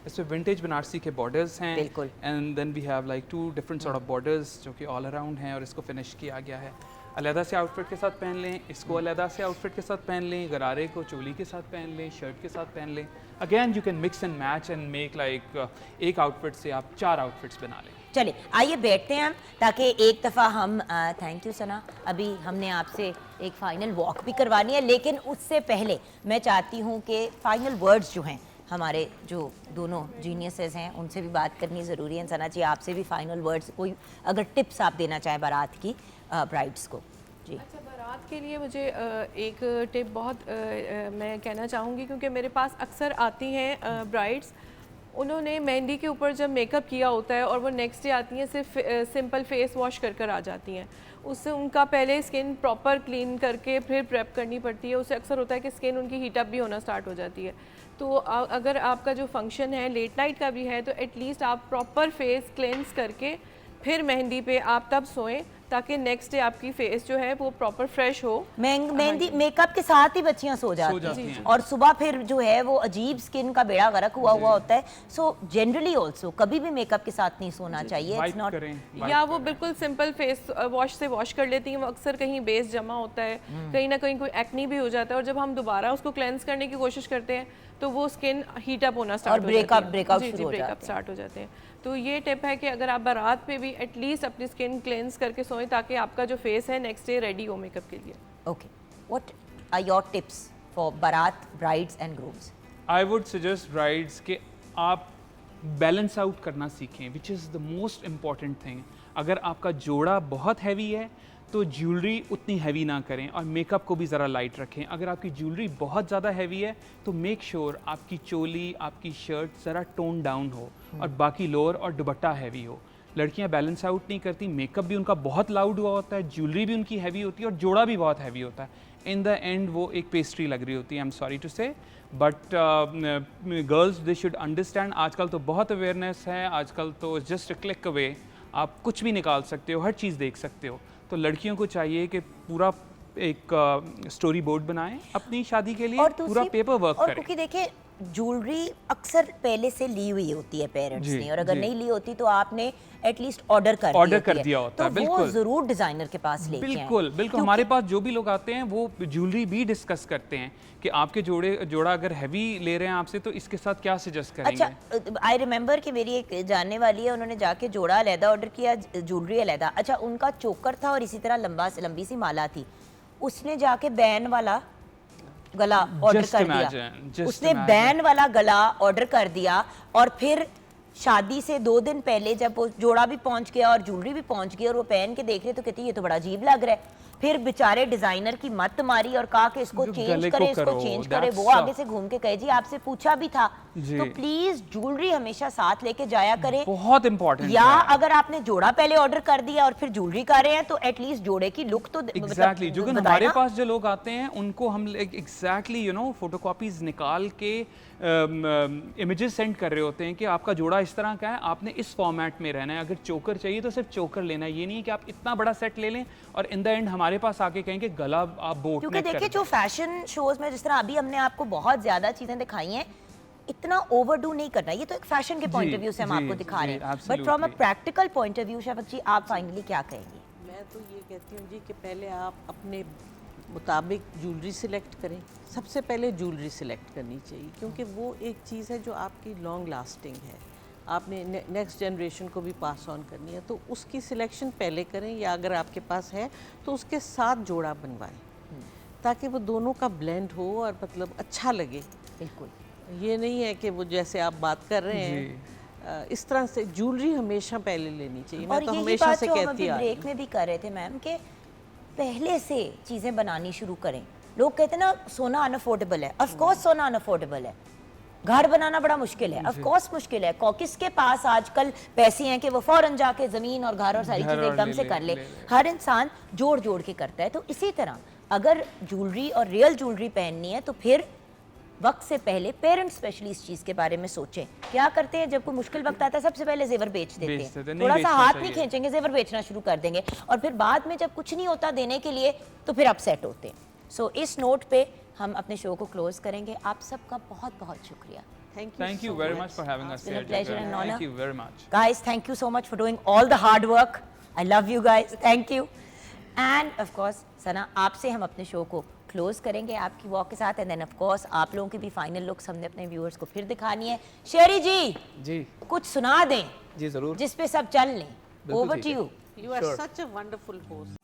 इसमें विंटेज बनारसी के बॉर्डर्स हैं, बिल्कुल। And then we have like 2 different sort of borders जो कि ऑल अराउंड हैं, और इसको फिनिश किया गया है। अलहदा से आउटफिट के साथ पहन लें, इसको अलहदा से आउटफिट के साथ पहन लें, गरारे को चोली के साथ पहन लें, शर्ट के साथ पहन लें। Again you can mix and match and make like एक आउटफिट से आप 4 आउटफिट्स बना लें। चलिए आइए बैठते हैं हम, ताकि एक दफ़ा हम थैंक यू सना, अभी हमने आपसे एक फ़ाइनल वॉक भी करवानी है, लेकिन उससे पहले मैं चाहती हूँ कि फ़ाइनल वर्ड्स जो हैं हमारे जो दोनों जीनियसेस हैं उनसे भी बात करनी ज़रूरी है। सना जी, आपसे भी फ़ाइनल वर्ड्स, कोई अगर टिप्स आप देना चाहें बारात की ब्राइड्स को। जी। अच्छा, बारात के लिए मुझे एक टिप बहुत मैं कहना चाहूँगी, क्योंकि मेरे पास अक्सर आती हैं ब्राइड्स, उन्होंने मेहंदी के ऊपर जब मेकअप किया होता है और वो नेक्स्ट डे आती हैं सिर्फ सिंपल फेस वॉश कर कर आ जाती हैं। उससे उनका पहले स्किन प्रॉपर क्लीन करके फिर प्रेप करनी पड़ती है। उससे अक्सर होता है कि स्किन उनकी हीट अप भी होना स्टार्ट हो जाती है। तो अगर आपका जो फंक्शन है लेट नाइट का भी है तो एटलीस्ट आप प्रॉपर फेस क्लेंस करके फिर मेहंदी पे आप तब सोएं, ताकि नेक्स्ट डे आपकी फेस जो है वो प्रॉपर फ्रेश हो। मेहंदी मेकअप के साथ ही बच्चियां सो जाती हैं और सुबह फिर जो है वो अजीब स्किन का बेड़ा गर्क हुआ होता है। सो जनरली ऑल्सो कभी भी मेकअप के साथ नहीं सोना चाहिए। इट्स नॉट, या वो बिल्कुल सिंपल फेस वॉश से वॉश कर लेती हैं। वो अक्सर कहीं बेस जमा होता है, कहीं ना कहीं कोई एक्नी भी हो जाता है, और जब हम दोबारा उसको क्लेंस करने की कोशिश करते हैं तो वो स्किन हीट अप होना स्टार्ट हो जाती है, ब्रेकआउट स्टार्ट हो जाते हैं। तो ये टिप है कि अगर आप बारात पे भी एटलीस्ट अपनी स्किन क्लेंस करके सोएं, ताकि आपका जो फेस है नेक्स्ट डे रेडी हो मेकअप के लिए। Okay, what are your tips for baraat brides and grooms? I would suggest brides कि आप बैलेंस आउट करना सीखें, which is the most important thing. अगर आपका जोड़ा बहुत हैवी है तो ज्वेलरी उतनी हैवी ना करें, और मेकअप को भी ज़रा लाइट रखें। अगर आपकी ज्वेलरी बहुत ज़्यादा हैवी है तो मेक श्योर आपकी चोली, आपकी शर्ट ज़रा टोन डाउन हो, और बाकी लोअर और दुपट्टा हैवी हो। लड़कियां बैलेंस आउट नहीं करती, मेकअप भी उनका बहुत लाउड हुआ होता है, ज्वेलरी भी उनकी हैवी होती है, और जोड़ा भी बहुत हैवी होता है। इन द एंड वो एक पेस्ट्री लग रही होती है। आई एम सॉरी टू से, but girls they should understand. आजकल तो बहुत अवेयरनेस है, आजकल तो जस्ट अ क्लिक अवे आप कुछ भी निकाल सकते हो, हर चीज़ देख सकते हो। तो लड़कियों को चाहिए कि पूरा एक स्टोरी बोर्ड बनाएं अपनी शादी के लिए, पूरा पेपर वर्क करें। क्योंकि देखिए ज्वेलरी अक्सर पहले से ली हुई होती है पेरेंट्स ने, और अगर नहीं ली होती तो आपने एटलीस्ट ऑर्डर कर दिया होता है। तो बिल्कुल, वो जरूर डिजाइनर के पास लेके बिल्कुल बिल्कुल। हमारे पास जो भी लोग आते हैं वो ज्वेलरी भी डिस्कस करते हैं कि आपके जोड़ा अगर हैवी ले रहे हैं आपसे तो इसके साथ क्या सजेस्ट करेंगे। अच्छा, आई रिमेंबर कि मेरी एक जानने वाली है, उन्होंने जाके जोड़ा अलहदा ऑर्डर किया, ज्वेलरी अलहदा। अच्छा, उनका चोकर था और इसी तरह लंबी सी माला थी। उसने जाके बैन वाला गला ऑर्डर कर दिया, उसने बैन वाला गला ऑर्डर कर दिया, और फिर शादी से 2 दिन पहले जब वो जोड़ा भी पहुंच गया और ज्वेलरी भी पहुंच गई और वो पहन के देख रहे तो कहती ये तो बड़ा अजीब लग रहा है। फिर बेचारे डिजाइनर की मत मारी और कहा कि इसको चेंज करे, इसको चेंज करे। वो आगे से घूम के कहे जी आपसे पूछा भी था। तो प्लीज ज्वेलरी हमेशा साथ लेके जाया करें, बहुत इंपॉर्टेंट। या अगर आपने जोड़ा पहले ऑर्डर कर दिया और फिर ज्वेलरी कर रहे हैं तो एटलीस्ट जोड़े की लुक तो एग्जैक्टली जो हमारे पास जो लोग आते हैं उनको हम एग्जैक्टली फोटोकॉपीज निकाल के इमेजेस सेंड कर रहे होते हैं कि आपका जोड़ा इस तरह का है, आपने इस फॉर्मेट में रहना है। अगर चोकर चाहिए तो सिर्फ चोकर लेना है, ये नहीं कि आप इतना बड़ा सेट ले लें और इन द एंड हमारे पास आके कहें कि गला आप बोट। क्योंकि देखिए जो फैशन शोज में जिस तरह अभी हमने आपको बहुत ज्यादा चीजें दिखाई हैं, इतना ओवरडू नहीं करना। ये तो एक फैशन के पॉइंट जी, ऑफ व्यू से हम जी, आपको दिखा जी, रहे हैं, but from a absolutely. Practical point of view Shafaq ji आप फाइनली क्या कहेंगी? मैं तो ये कहती हूँ जी कि पहले आप अपने मुताबिक ज्वेलरी सिलेक्ट करें। सबसे पहले ज्वेलरी सिलेक्ट करनी चाहिए, क्योंकि वो एक चीज़ है जो आपकी लॉन्ग लास्टिंग है, आपने नेक्स्ट जनरेशन को भी पास ऑन करनी है, तो उसकी सिलेक्शन पहले करें, या अगर आपके पास है तो उसके साथ जोड़ा बनवाएं ताकि वो दोनों का ब्लेंड हो और मतलब अच्छा लगे। बिल्कुल, ये नहीं है कि वो जैसे आप बात कर रहे हैं इस तरह से ज्वेलरी हमेशा पहले लेनी चाहिए। मैं और तो यही हमेशा बात से जो हम कहती अभी आ रही ब्रेक में भी कर रहे थे मैम, कि पहले से चीज़ें बनानी शुरू करें। लोग कहते हैं ना सोना अनअफोर्डेबल है, ऑफ कोर्स सोना अनअफोर्डेबल है, घर बनाना बड़ा मुश्किल है, ऑफ कोर्स मुश्किल है। किसके पास आजकल पैसे हैं कि वो फौरन जाके ज़मीन और घर और सारी घर चीज़ें और एकदम ले से ले, कर ले। ले ले। हर इंसान जोड़ जोड़ के करता है। तो इसी तरह अगर ज्वेलरी और रियल ज्वेलरी पहननी है तो फिर वक्त से पहले पेरेंट्स स्पेशली इस चीज़ के बारे में सोचें। क्या करते हैं, जब कोई मुश्किल वक्त आता है सबसे पहले जेवर बेच देते बेच देते हैं, हैं, नहीं थोड़ा सा बेचना हाथ नहीं चाहिए। खींचेंगे, जेवर बेचना शुरू कर देंगे, और फिर बाद में जब कुछ नहीं होता देने के लिए तो फिर अपसेट होते हैं। सो इस नोट पे हम अपने शो को क्लोज करेंगे। आप सबका बहुत बहुत शुक्रिया। Thank you very much for having us been a here. pleasure Jugal. and honor. Thank you very much. Guys, thank you so much for doing all the hard work. I love you guys. Thank you. And of course, सना, आपसे हम अपने show को close करेंगे आपकी walk के साथ, and then of course आप लोगों की भी फाइनल लुक्स हमने अपने व्यूअर्स को फिर दिखानी है। शेरी जी जी कुछ सुना दें जी ज़रूर। जिस पे सब चल लें। बिल्कुल ओवर ठीक टू है। You. You are Sure. such a wonderful host.